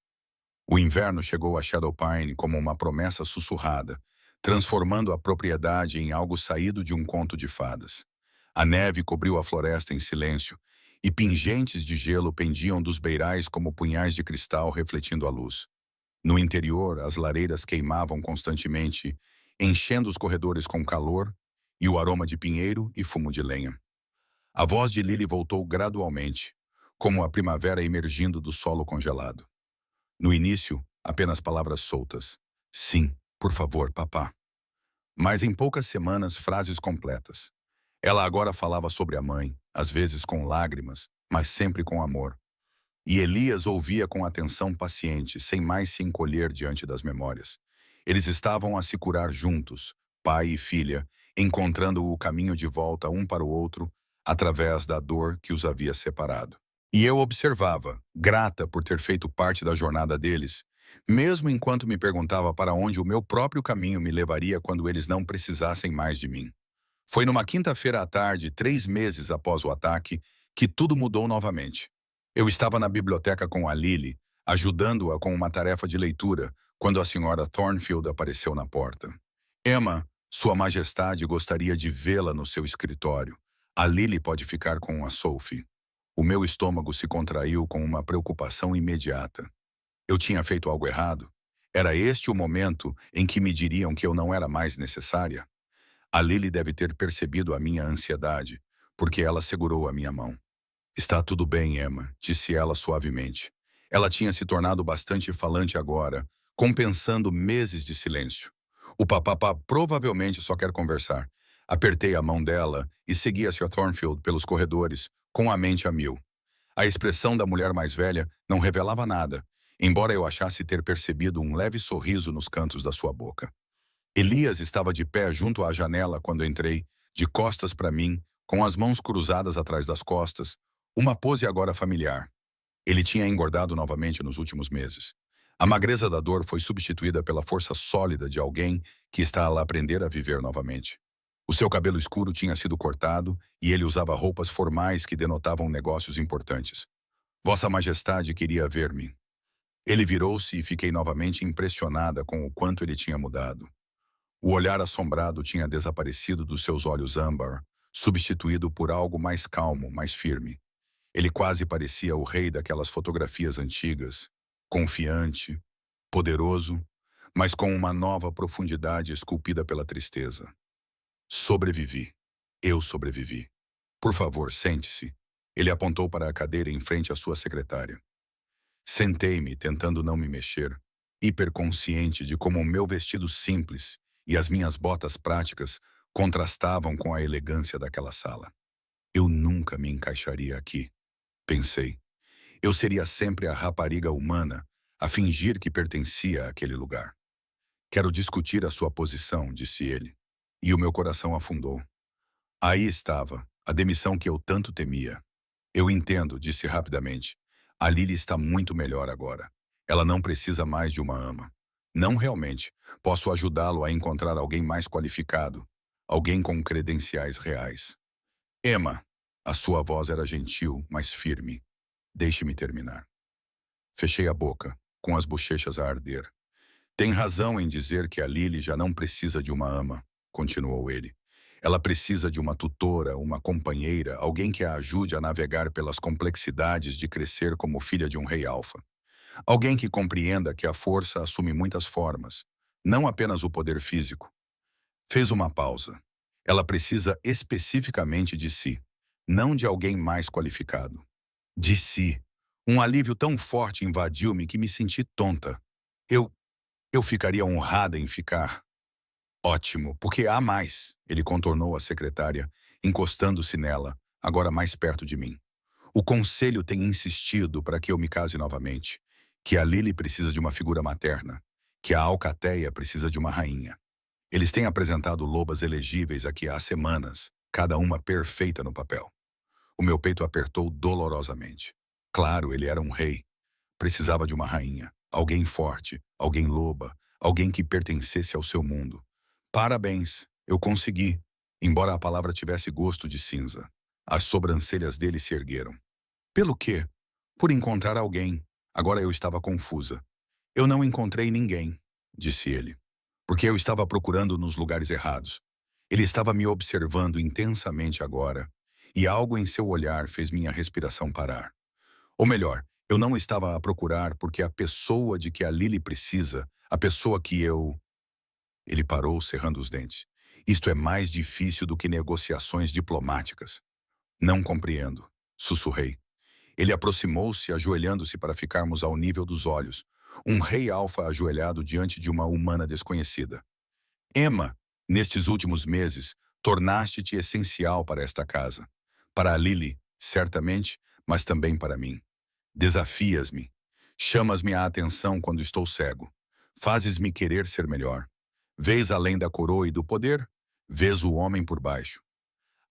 O inverno chegou a Shadowpine como uma promessa sussurrada, transformando a propriedade em algo saído de um conto de fadas. A neve cobriu a floresta em silêncio, e pingentes de gelo pendiam dos beirais como punhais de cristal refletindo a luz. No interior, as lareiras queimavam constantemente, enchendo os corredores com calor e o aroma de pinheiro e fumo de lenha. A voz de Lily voltou gradualmente, como a primavera emergindo do solo congelado. No início, apenas palavras soltas. Sim, por favor, papá. Mas em poucas semanas, frases completas. Ela agora falava sobre a mãe, às vezes com lágrimas, mas sempre com amor. E Elias ouvia com atenção paciente, sem mais se encolher diante das memórias. Eles estavam a se curar juntos, pai e filha, encontrando o caminho de volta um para o outro, através da dor que os havia separado. E eu observava, grata por ter feito parte da jornada deles, mesmo enquanto me perguntava para onde o meu próprio caminho me levaria quando eles não precisassem mais de mim. Foi numa quinta-feira à tarde, 3 meses após o ataque, que tudo mudou novamente. Eu estava na biblioteca com a Lily, ajudando-a com uma tarefa de leitura, quando a senhora Thornfield apareceu na porta. Emma, Sua Majestade gostaria de vê-la no seu escritório. A Lily pode ficar com a Sophie. O meu estômago se contraiu com uma preocupação imediata. Eu tinha feito algo errado? Era este o momento em que me diriam que eu não era mais necessária? A Lily deve ter percebido a minha ansiedade, porque ela segurou a minha mão. Está tudo bem, Emma, disse ela suavemente. Ela tinha se tornado bastante falante agora, compensando meses de silêncio. O papapá provavelmente só quer conversar. Apertei a mão dela e segui a Sr. Thornfield pelos corredores, com a mente a mil. A expressão da mulher mais velha não revelava nada, embora eu achasse ter percebido um leve sorriso nos cantos da sua boca. Elias estava de pé junto à janela quando entrei, de costas para mim, com as mãos cruzadas atrás das costas, uma pose agora familiar. Ele tinha engordado novamente nos últimos meses. A magreza da dor foi substituída pela força sólida de alguém que está a aprender a viver novamente. O seu cabelo escuro tinha sido cortado e ele usava roupas formais que denotavam negócios importantes. Vossa Majestade queria ver-me. Ele virou-se e fiquei novamente impressionada com o quanto ele tinha mudado. O olhar assombrado tinha desaparecido dos seus olhos âmbar, substituído por algo mais calmo, mais firme. Ele quase parecia o rei daquelas fotografias antigas, confiante, poderoso, mas com uma nova profundidade esculpida pela tristeza. Sobrevivi. Eu sobrevivi. Por favor, sente-se. Ele apontou para a cadeira em frente à sua secretária. Sentei-me, tentando não me mexer, hiperconsciente de como o meu vestido simples e as minhas botas práticas contrastavam com a elegância daquela sala. Eu nunca me encaixaria aqui, pensei. Eu seria sempre a rapariga humana a fingir que pertencia àquele lugar. Quero discutir a sua posição, disse ele. E o meu coração afundou. Aí estava, a demissão que eu tanto temia. Eu entendo, disse rapidamente. A Lily está muito melhor agora. Ela não precisa mais de uma ama. Não realmente. Posso ajudá-lo a encontrar alguém mais qualificado. Alguém com credenciais reais. Emma, a sua voz era gentil, mas firme. Deixe-me terminar. Fechei a boca, com as bochechas a arder. Tem razão em dizer que a Lily já não precisa de uma ama, continuou ele. Ela precisa de uma tutora, uma companheira, alguém que a ajude a navegar pelas complexidades de crescer como filha de um rei alfa. Alguém que compreenda que a força assume muitas formas, não apenas o poder físico. Fez uma pausa. Ela precisa especificamente de si. não de alguém mais qualificado. De si. Um alívio tão forte invadiu-me que me senti tonta. Eu, eu ficaria honrada em ficar. Ótimo, porque há mais, ele contornou a secretária, encostando-se nela, agora mais perto de mim. O conselho tem insistido para que eu me case novamente, que a Lily precisa de uma figura materna, que a alcateia precisa de uma rainha. Eles têm apresentado lobas elegíveis aqui há semanas, cada uma perfeita no papel. O meu peito apertou dolorosamente. Claro, ele era um rei. Precisava de uma rainha, alguém forte, alguém loba, alguém que pertencesse ao seu mundo. Parabéns, eu consegui, embora a palavra tivesse gosto de cinza. As sobrancelhas dele se ergueram. Pelo quê? Por encontrar alguém. Agora eu estava confusa. Eu não encontrei ninguém, disse ele, porque eu estava procurando nos lugares errados. Ele estava me observando intensamente agora, e algo em seu olhar fez minha respiração parar. Ou melhor, eu não estava a procurar porque a pessoa de que a Lily precisa, a pessoa que eu... Ele parou, cerrando os dentes. Isto é mais difícil do que negociações diplomáticas. Não compreendo, sussurrei. Ele aproximou-se, ajoelhando-se para ficarmos ao nível dos olhos. Um rei alfa ajoelhado diante de uma humana desconhecida. Emma, nestes últimos meses, tornaste-te essencial para esta casa. Para a Lily, certamente, mas também para mim. Desafias-me. Chamas-me a atenção quando estou cego. Fazes-me querer ser melhor. Vês além da coroa e do poder? Vês o homem por baixo.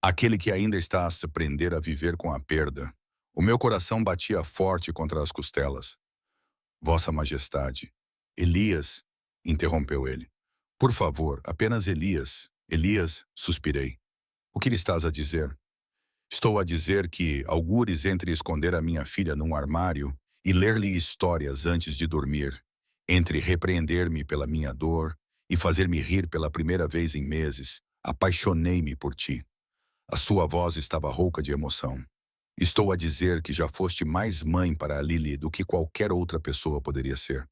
Aquele que ainda está a se aprender a viver com a perda. O meu coração batia forte contra as costelas. Vossa Majestade. Elias, interrompeu ele. Por favor, apenas Elias. Elias, suspirei. O que lhe estás a dizer? Estou a dizer que, algures entre esconder a minha filha num armário e ler-lhe histórias antes de dormir, entre repreender-me pela minha dor e fazer-me rir pela primeira vez em meses, apaixonei-me por ti. A sua voz estava rouca de emoção. Estou a dizer que já foste mais mãe para a Lily do que qualquer outra pessoa poderia ser.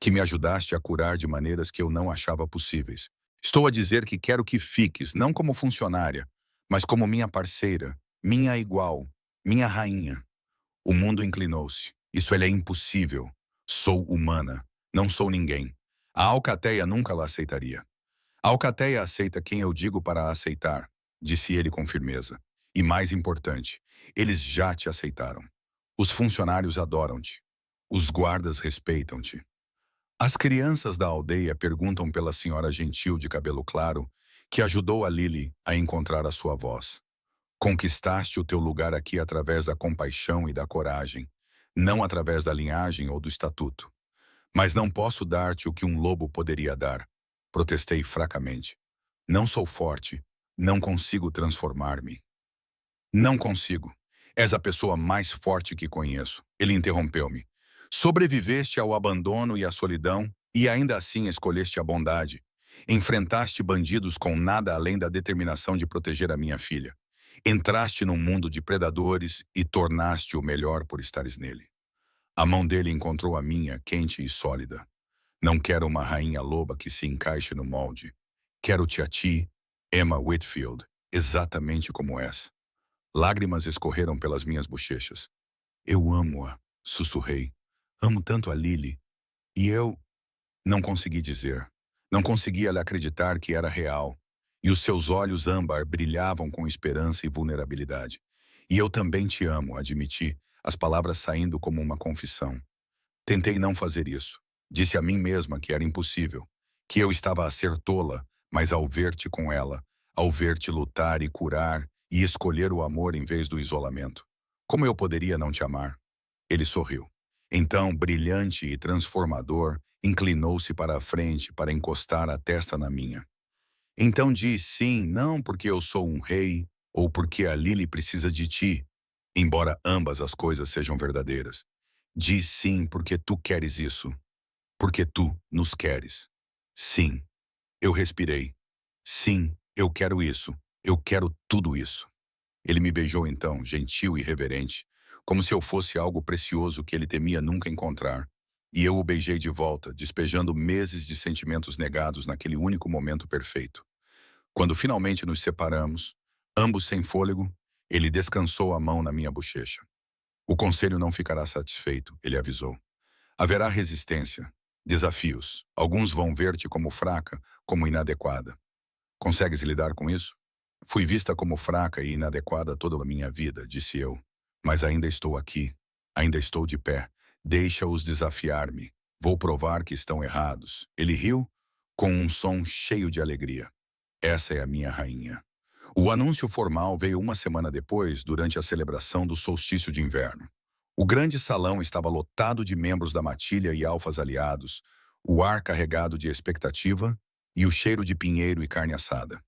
Que me ajudaste a curar de maneiras que eu não achava possíveis. Estou a dizer que quero que fiques, não como funcionária, mas como minha parceira, minha igual, minha rainha. O mundo inclinou-se. Isso é impossível. Sou humana. Não sou ninguém. A alcateia nunca la aceitaria. A alcateia aceita quem eu digo para a aceitar, disse ele com firmeza. E mais importante, eles já te aceitaram. Os funcionários adoram-te. Os guardas respeitam-te. As crianças da aldeia perguntam pela senhora gentil de cabelo claro, que ajudou a Lily a encontrar a sua voz. Conquistaste o teu lugar aqui através da compaixão e da coragem, não através da linhagem ou do estatuto. Mas não posso dar-te o que um lobo poderia dar, protestei fracamente. Não sou forte, não consigo transformar-me. Não consigo. És a pessoa mais forte que conheço. Ele interrompeu-me. Sobreviveste ao abandono e à solidão e ainda assim escolheste a bondade. Enfrentaste bandidos com nada além da determinação de proteger a minha filha. Entraste num mundo de predadores e tornaste o melhor por estares nele. A mão dele encontrou a minha, quente e sólida. Não quero uma rainha loba que se encaixe no molde. Quero-te a ti, Emma Whitfield, exatamente como és. Lágrimas escorreram pelas minhas bochechas. Eu amo-a, sussurrei. Amo tanto a Lily. E eu... Não consegui dizer. Não conseguia lhe acreditar que era real. E os seus olhos âmbar brilhavam com esperança e vulnerabilidade. E eu também te amo, admiti, as palavras saindo como uma confissão. Tentei não fazer isso. Disse a mim mesma que era impossível, que eu estava a ser tola, mas ao ver-te com ela, ao ver-te lutar e curar e escolher o amor em vez do isolamento. Como eu poderia não te amar? Ele sorriu. Então, brilhante e transformador, inclinou-se para a frente para encostar a testa na minha. Então diz sim, não porque eu sou um rei ou porque a Lily precisa de ti, embora ambas as coisas sejam verdadeiras. Diz sim porque tu queres isso, porque tu nos queres. Sim, eu respirei. Sim, eu quero isso, eu quero tudo isso. Ele me beijou então, gentil e reverente, como se eu fosse algo precioso que ele temia nunca encontrar. E eu o beijei de volta, despejando meses de sentimentos negados naquele único momento perfeito. Quando finalmente nos separamos, ambos sem fôlego, Ele descansou a mão na minha bochecha. O conselho não ficará satisfeito, ele avisou. Haverá resistência, desafios. Alguns vão ver-te como fraca, como inadequada. Consegues lidar com isso? Fui vista como fraca e inadequada toda a minha vida, disse eu. Mas ainda estou aqui. Ainda estou de pé. Deixa-os desafiar-me. Vou provar que estão errados. Ele riu com um som cheio de alegria. Essa é a minha rainha. O anúncio formal veio uma semana depois, durante a celebração do solstício de inverno. O grande salão estava lotado de membros da matilha e alfas aliados, o ar carregado de expectativa e o cheiro de pinheiro e carne assada.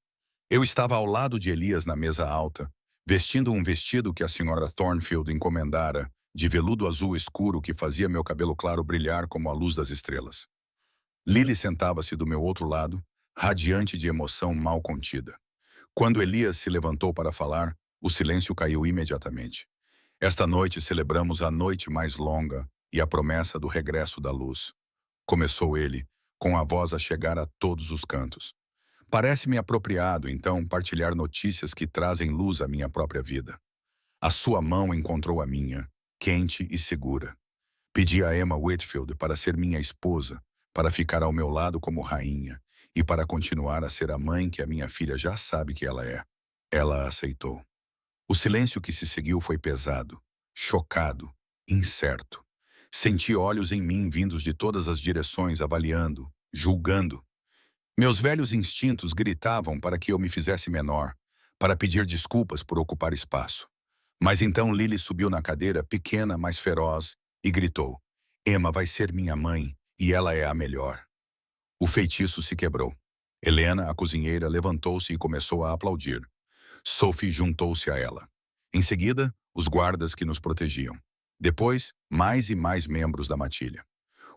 Eu estava ao lado de Elias na mesa alta, vestindo um vestido que a senhora Thornfield encomendara, de veludo azul escuro que fazia meu cabelo claro brilhar como a luz das estrelas. Lily sentava-se do meu outro lado, radiante de emoção mal contida. Quando Elias se levantou para falar, o silêncio caiu imediatamente. Esta noite celebramos a noite mais longa e a promessa do regresso da luz. Começou ele, com a voz a chegar a todos os cantos. Parece-me apropriado, então, partilhar notícias que trazem luz à minha própria vida. A sua mão encontrou a minha, quente e segura. Pedi a Emma Whitfield para ser minha esposa, para ficar ao meu lado como rainha e para continuar a ser a mãe que a minha filha já sabe que ela é. Ela aceitou. O silêncio que se seguiu foi pesado, chocado, incerto. Senti olhos em mim vindos de todas as direções, avaliando, julgando. Meus velhos instintos gritavam para que eu me fizesse menor, para pedir desculpas por ocupar espaço. Mas então Lily subiu na cadeira, pequena, mas feroz, e gritou: Emma vai ser minha mãe, e ela é a melhor. O feitiço se quebrou. Helena, a cozinheira, levantou-se e começou a aplaudir. Sophie juntou-se a ela. Em seguida, os guardas que nos protegiam. Depois, mais e mais membros da matilha.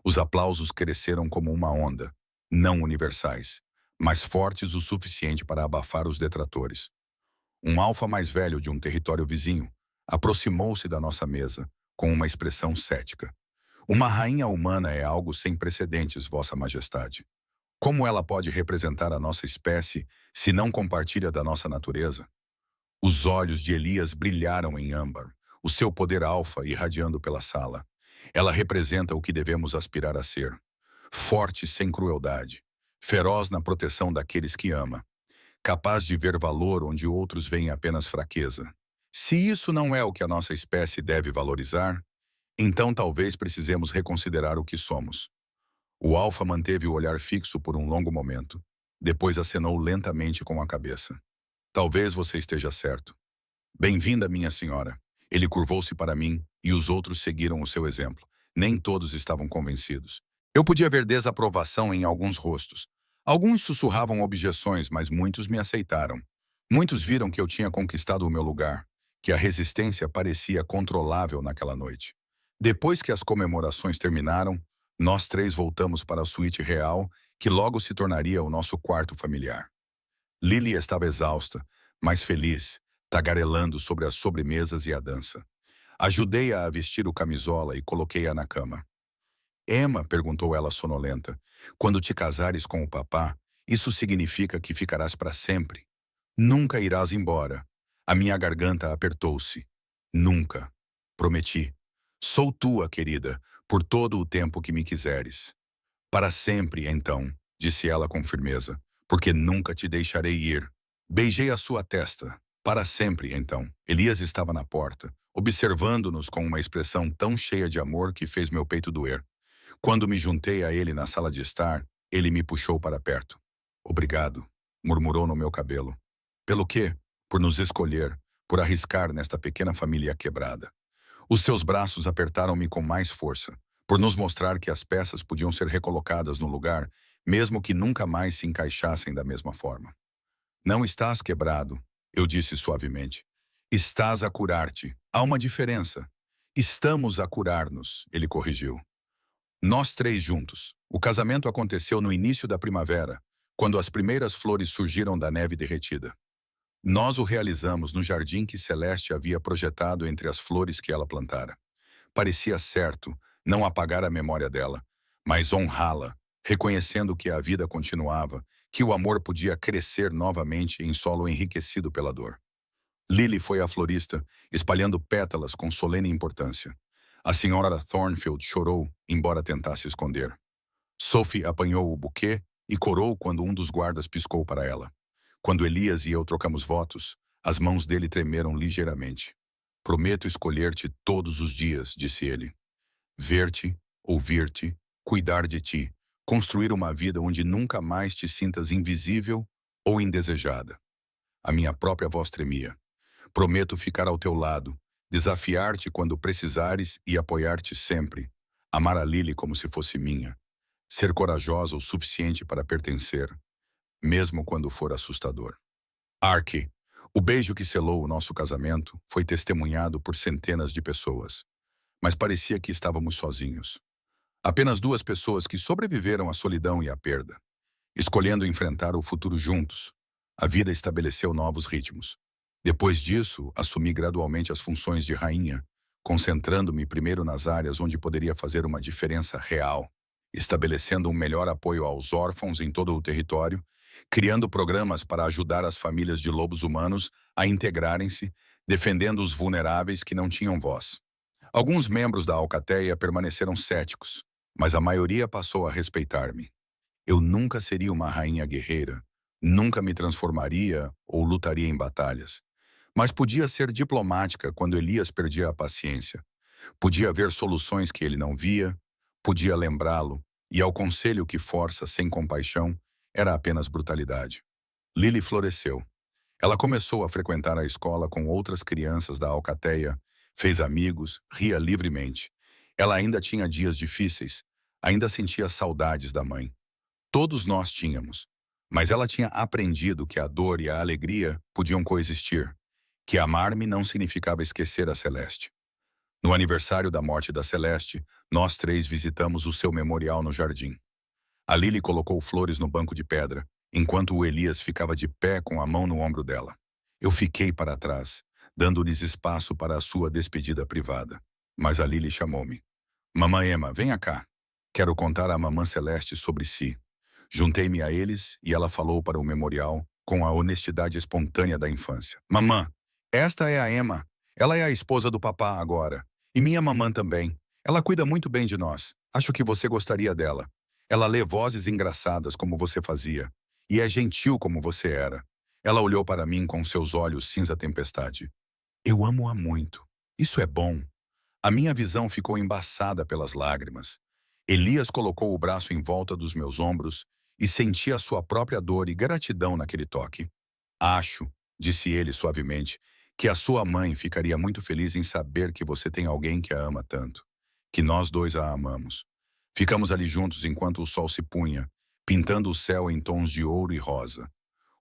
Os aplausos cresceram como uma onda, não universais, mas fortes o suficiente para abafar os detratores. Um alfa mais velho de um território vizinho aproximou-se da nossa mesa, com uma expressão cética. Uma rainha humana é algo sem precedentes, Vossa Majestade. Como ela pode representar a nossa espécie se não compartilha da nossa natureza? Os olhos de Elias brilharam em âmbar, o seu poder alfa irradiando pela sala. Ela representa o que devemos aspirar a ser. Forte sem crueldade, feroz na proteção daqueles que ama, capaz de ver valor onde outros veem apenas fraqueza. Se isso não é o que a nossa espécie deve valorizar, então talvez precisemos reconsiderar o que somos. O alfa manteve o olhar fixo por um longo momento. Depois acenou lentamente com a cabeça. Talvez você esteja certo. Bem-vinda, minha senhora. Ele curvou-se para mim e os outros seguiram o seu exemplo. Nem todos estavam convencidos. Eu podia ver desaprovação em alguns rostos. Alguns sussurravam objeções, mas muitos me aceitaram. Muitos viram que eu tinha conquistado o meu lugar, que a resistência parecia controlável naquela noite. Depois que as comemorações terminaram, nós três voltamos para a suíte real, que logo se tornaria o nosso quarto familiar. Lily estava exausta, mas feliz, tagarelando sobre as sobremesas e a dança. Ajudei-a a vestir o camisola e coloquei-a na cama. Emma, perguntou ela sonolenta, quando te casares com o papá, isso significa que ficarás para sempre? Nunca irás embora. A minha garganta apertou-se. Nunca. Prometi. Sou tua, querida, por todo o tempo que me quiseres. Para sempre, então, disse ela com firmeza, porque nunca te deixarei ir. Beijei a sua testa. Para sempre, então. Elias estava na porta, observando-nos com uma expressão tão cheia de amor que fez meu peito doer. Quando me juntei a ele na sala de estar, ele me puxou para perto. Obrigado, murmurou no meu cabelo. Pelo quê? Por nos escolher, por arriscar nesta pequena família quebrada. Os seus braços apertaram-me com mais força, por nos mostrar que as peças podiam ser recolocadas no lugar, mesmo que nunca mais se encaixassem da mesma forma. Não estás quebrado, eu disse suavemente. Estás a curar-te. Há uma diferença. Estamos a curar-nos, ele corrigiu. Nós três juntos. O casamento aconteceu no início da primavera, quando as primeiras flores surgiram da neve derretida. Nós o realizamos no jardim que Celeste havia projetado entre as flores que ela plantara. Parecia certo não apagar a memória dela, mas honrá-la, reconhecendo que a vida continuava, que o amor podia crescer novamente em solo enriquecido pela dor. Lily foi à florista, espalhando pétalas com solene importância. A senhora Thornfield chorou, embora tentasse esconder. Sophie apanhou o buquê e corou quando um dos guardas piscou para ela. Quando Elias e eu trocamos votos, as mãos dele tremeram ligeiramente. Prometo escolher-te todos os dias, disse ele. Ver-te, ouvir-te, cuidar de ti, construir uma vida onde nunca mais te sintas invisível ou indesejada. A minha própria voz tremia. Prometo ficar ao teu lado, desafiar-te quando precisares e apoiar-te sempre. Amar a Lily como se fosse minha. Ser corajosa o suficiente para pertencer, mesmo quando for assustador. Ark, o beijo que selou o nosso casamento, foi testemunhado por centenas de pessoas. Mas parecia que estávamos sozinhos. Apenas duas pessoas que sobreviveram à solidão e à perda, escolhendo enfrentar o futuro juntos. A vida estabeleceu novos ritmos. Depois disso, assumi gradualmente as funções de rainha, concentrando-me primeiro nas áreas onde poderia fazer uma diferença real, estabelecendo um melhor apoio aos órfãos em todo o território, criando programas para ajudar as famílias de lobos humanos a integrarem-se, defendendo os vulneráveis que não tinham voz. Alguns membros da alcateia permaneceram céticos, mas a maioria passou a respeitar-me. Eu nunca seria uma rainha guerreira, nunca me transformaria ou lutaria em batalhas. Mas podia ser diplomática quando Elias perdia a paciência. Podia ver soluções que ele não via, podia lembrá-lo, e ao conselho que força sem compaixão era apenas brutalidade. Lily floresceu. Ela começou a frequentar a escola com outras crianças da alcateia, fez amigos, ria livremente. Ela ainda tinha dias difíceis, ainda sentia saudades da mãe. Todos nós tínhamos. Mas ela tinha aprendido que a dor e a alegria podiam coexistir, que amar-me não significava esquecer a Celeste. No aniversário da morte da Celeste, nós três visitamos o seu memorial no jardim. A Lily colocou flores no banco de pedra, enquanto o Elias ficava de pé com a mão no ombro dela. Eu fiquei para trás, dando-lhes espaço para a sua despedida privada. Mas a Lily chamou-me. Mamã Emma, venha cá. Quero contar à mamã Celeste sobre si. Juntei-me a eles e ela falou para o memorial com a honestidade espontânea da infância. Mamã, esta é a Emma. Ela é a esposa do papá agora. E minha mamã também. Ela cuida muito bem de nós. Acho que você gostaria dela. Ela lê vozes engraçadas como você fazia. E é gentil como você era. Ela olhou para mim com seus olhos cinza tempestade. Eu amo-a muito. Isso é bom. A minha visão ficou embaçada pelas lágrimas. Elias colocou o braço em volta dos meus ombros e senti a sua própria dor e gratidão naquele toque. Acho, disse ele suavemente, que a sua mãe ficaria muito feliz em saber que você tem alguém que a ama tanto, que nós dois a amamos. Ficamos ali juntos enquanto o sol se punha, pintando o céu em tons de ouro e rosa.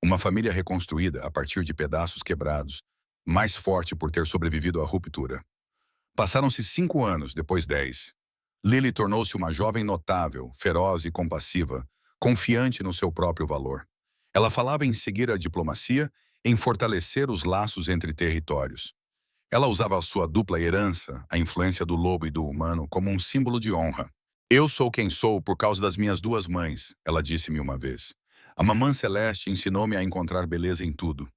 Uma família reconstruída a partir de pedaços quebrados, mais forte por ter sobrevivido à ruptura. Passaram-se 5 anos, depois 10. Lily tornou-se uma jovem notável, feroz e compassiva, confiante no seu próprio valor. Ela falava em seguir a diplomacia, em fortalecer os laços entre territórios. Ela usava a sua dupla herança, a influência do lobo e do humano, como um símbolo de honra. Eu sou quem sou por causa das minhas duas mães, ela disse-me uma vez. A mamã Celeste ensinou-me a encontrar beleza em tudo.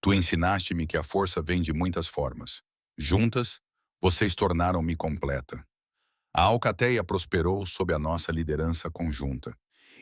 Tu ensinaste-me que a força vem de muitas formas. Juntas, vocês tornaram-me completa. A alcateia prosperou sob a nossa liderança conjunta.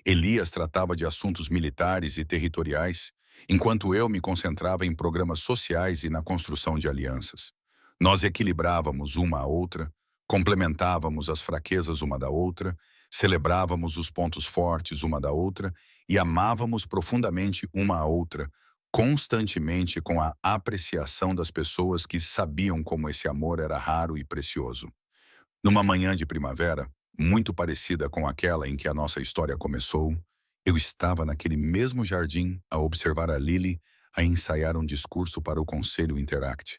Elias tratava de assuntos militares e territoriais, enquanto eu me concentrava em programas sociais e na construção de alianças. Nós equilibrávamos uma a outra, complementávamos as fraquezas uma da outra, celebrávamos os pontos fortes uma da outra e amávamos profundamente uma a outra, constantemente com a apreciação das pessoas que sabiam como esse amor era raro e precioso. Numa manhã de primavera, muito parecida com aquela em que a nossa história começou, eu estava naquele mesmo jardim a observar a Lily a ensaiar um discurso para o Conselho Interact.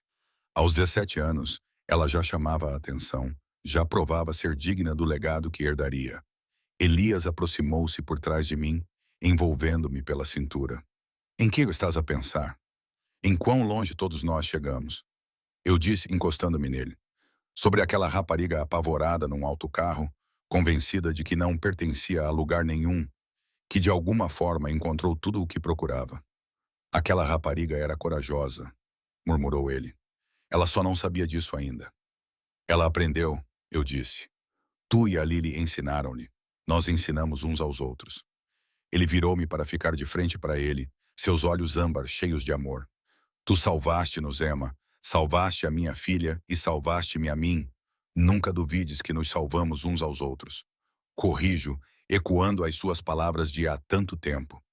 Aos 17 anos, ela já chamava a atenção, já provava ser digna do legado que herdaria. Elias aproximou-se por trás de mim, envolvendo-me pela cintura. Em que estás a pensar? Em quão longe todos nós chegamos? Eu disse, encostando-me nele. Sobre aquela rapariga apavorada num autocarro, convencida de que não pertencia a lugar nenhum, que de alguma forma encontrou tudo o que procurava. Aquela rapariga era corajosa. murmurou ele. Ela só não sabia disso ainda. Ela aprendeu, eu disse. Tu e a Lily ensinaram-lhe. Nós ensinamos uns aos outros. Ele virou-me para ficar de frente para ele, seus olhos âmbar cheios de amor. Tu salvaste-nos, Emma. Salvaste a minha filha e salvaste-me a mim. Nunca duvides que nos salvamos uns aos outros. Corrijo, ecoando as suas palavras de há tanto tempo.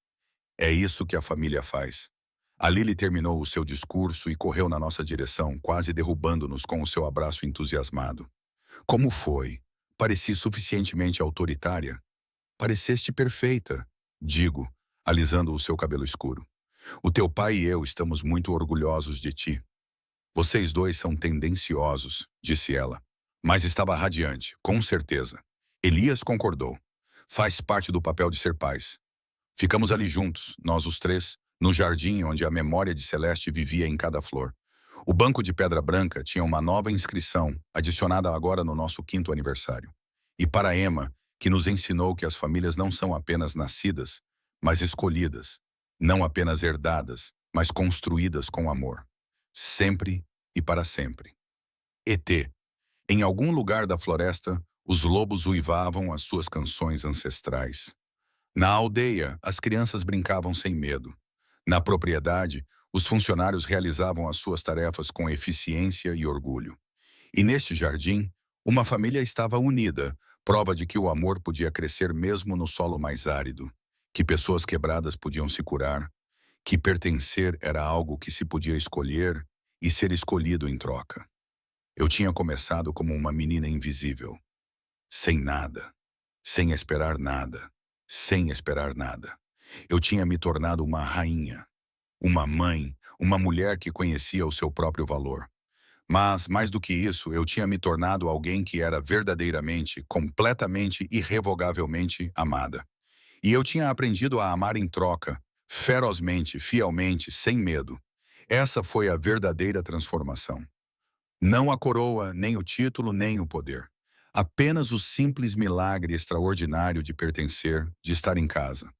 É isso que a família faz. A Lily terminou o seu discurso e correu na nossa direção, quase derrubando-nos com o seu abraço entusiasmado. Como foi? Pareci suficientemente autoritária? Pareceste perfeita, digo, alisando o seu cabelo escuro. O teu pai e eu estamos muito orgulhosos de ti. Vocês dois são tendenciosos, disse ela. Mas estava radiante, com certeza. Elias concordou. Faz parte do papel de ser pais. Ficamos ali juntos, nós os três, no jardim onde a memória de Celeste vivia em cada flor. O banco de pedra branca tinha uma nova inscrição, adicionada agora no nosso 5º aniversário. E para Emma, que nos ensinou que as famílias não são apenas nascidas, mas escolhidas. Não apenas herdadas, mas construídas com amor. Sempre e para sempre. ET. Em algum lugar da floresta, os lobos uivavam as suas canções ancestrais. Na aldeia, as crianças brincavam sem medo. Na propriedade, os funcionários realizavam as suas tarefas com eficiência e orgulho. E neste jardim, uma família estava unida, prova de que o amor podia crescer mesmo no solo mais árido, que pessoas quebradas podiam se curar, que pertencer era algo que se podia escolher e ser escolhido em troca. Eu tinha começado como uma menina invisível, sem nada, sem esperar nada, sem esperar nada. Eu tinha me tornado uma rainha, uma mãe, uma mulher que conhecia o seu próprio valor. Mas, mais do que isso, eu tinha me tornado alguém que era verdadeiramente, completamente, irrevogavelmente amada. E eu tinha aprendido a amar em troca, ferozmente, fielmente, sem medo. Essa foi a verdadeira transformação. Não a coroa, nem o título, nem o poder. Apenas o simples milagre extraordinário de pertencer, de estar em casa.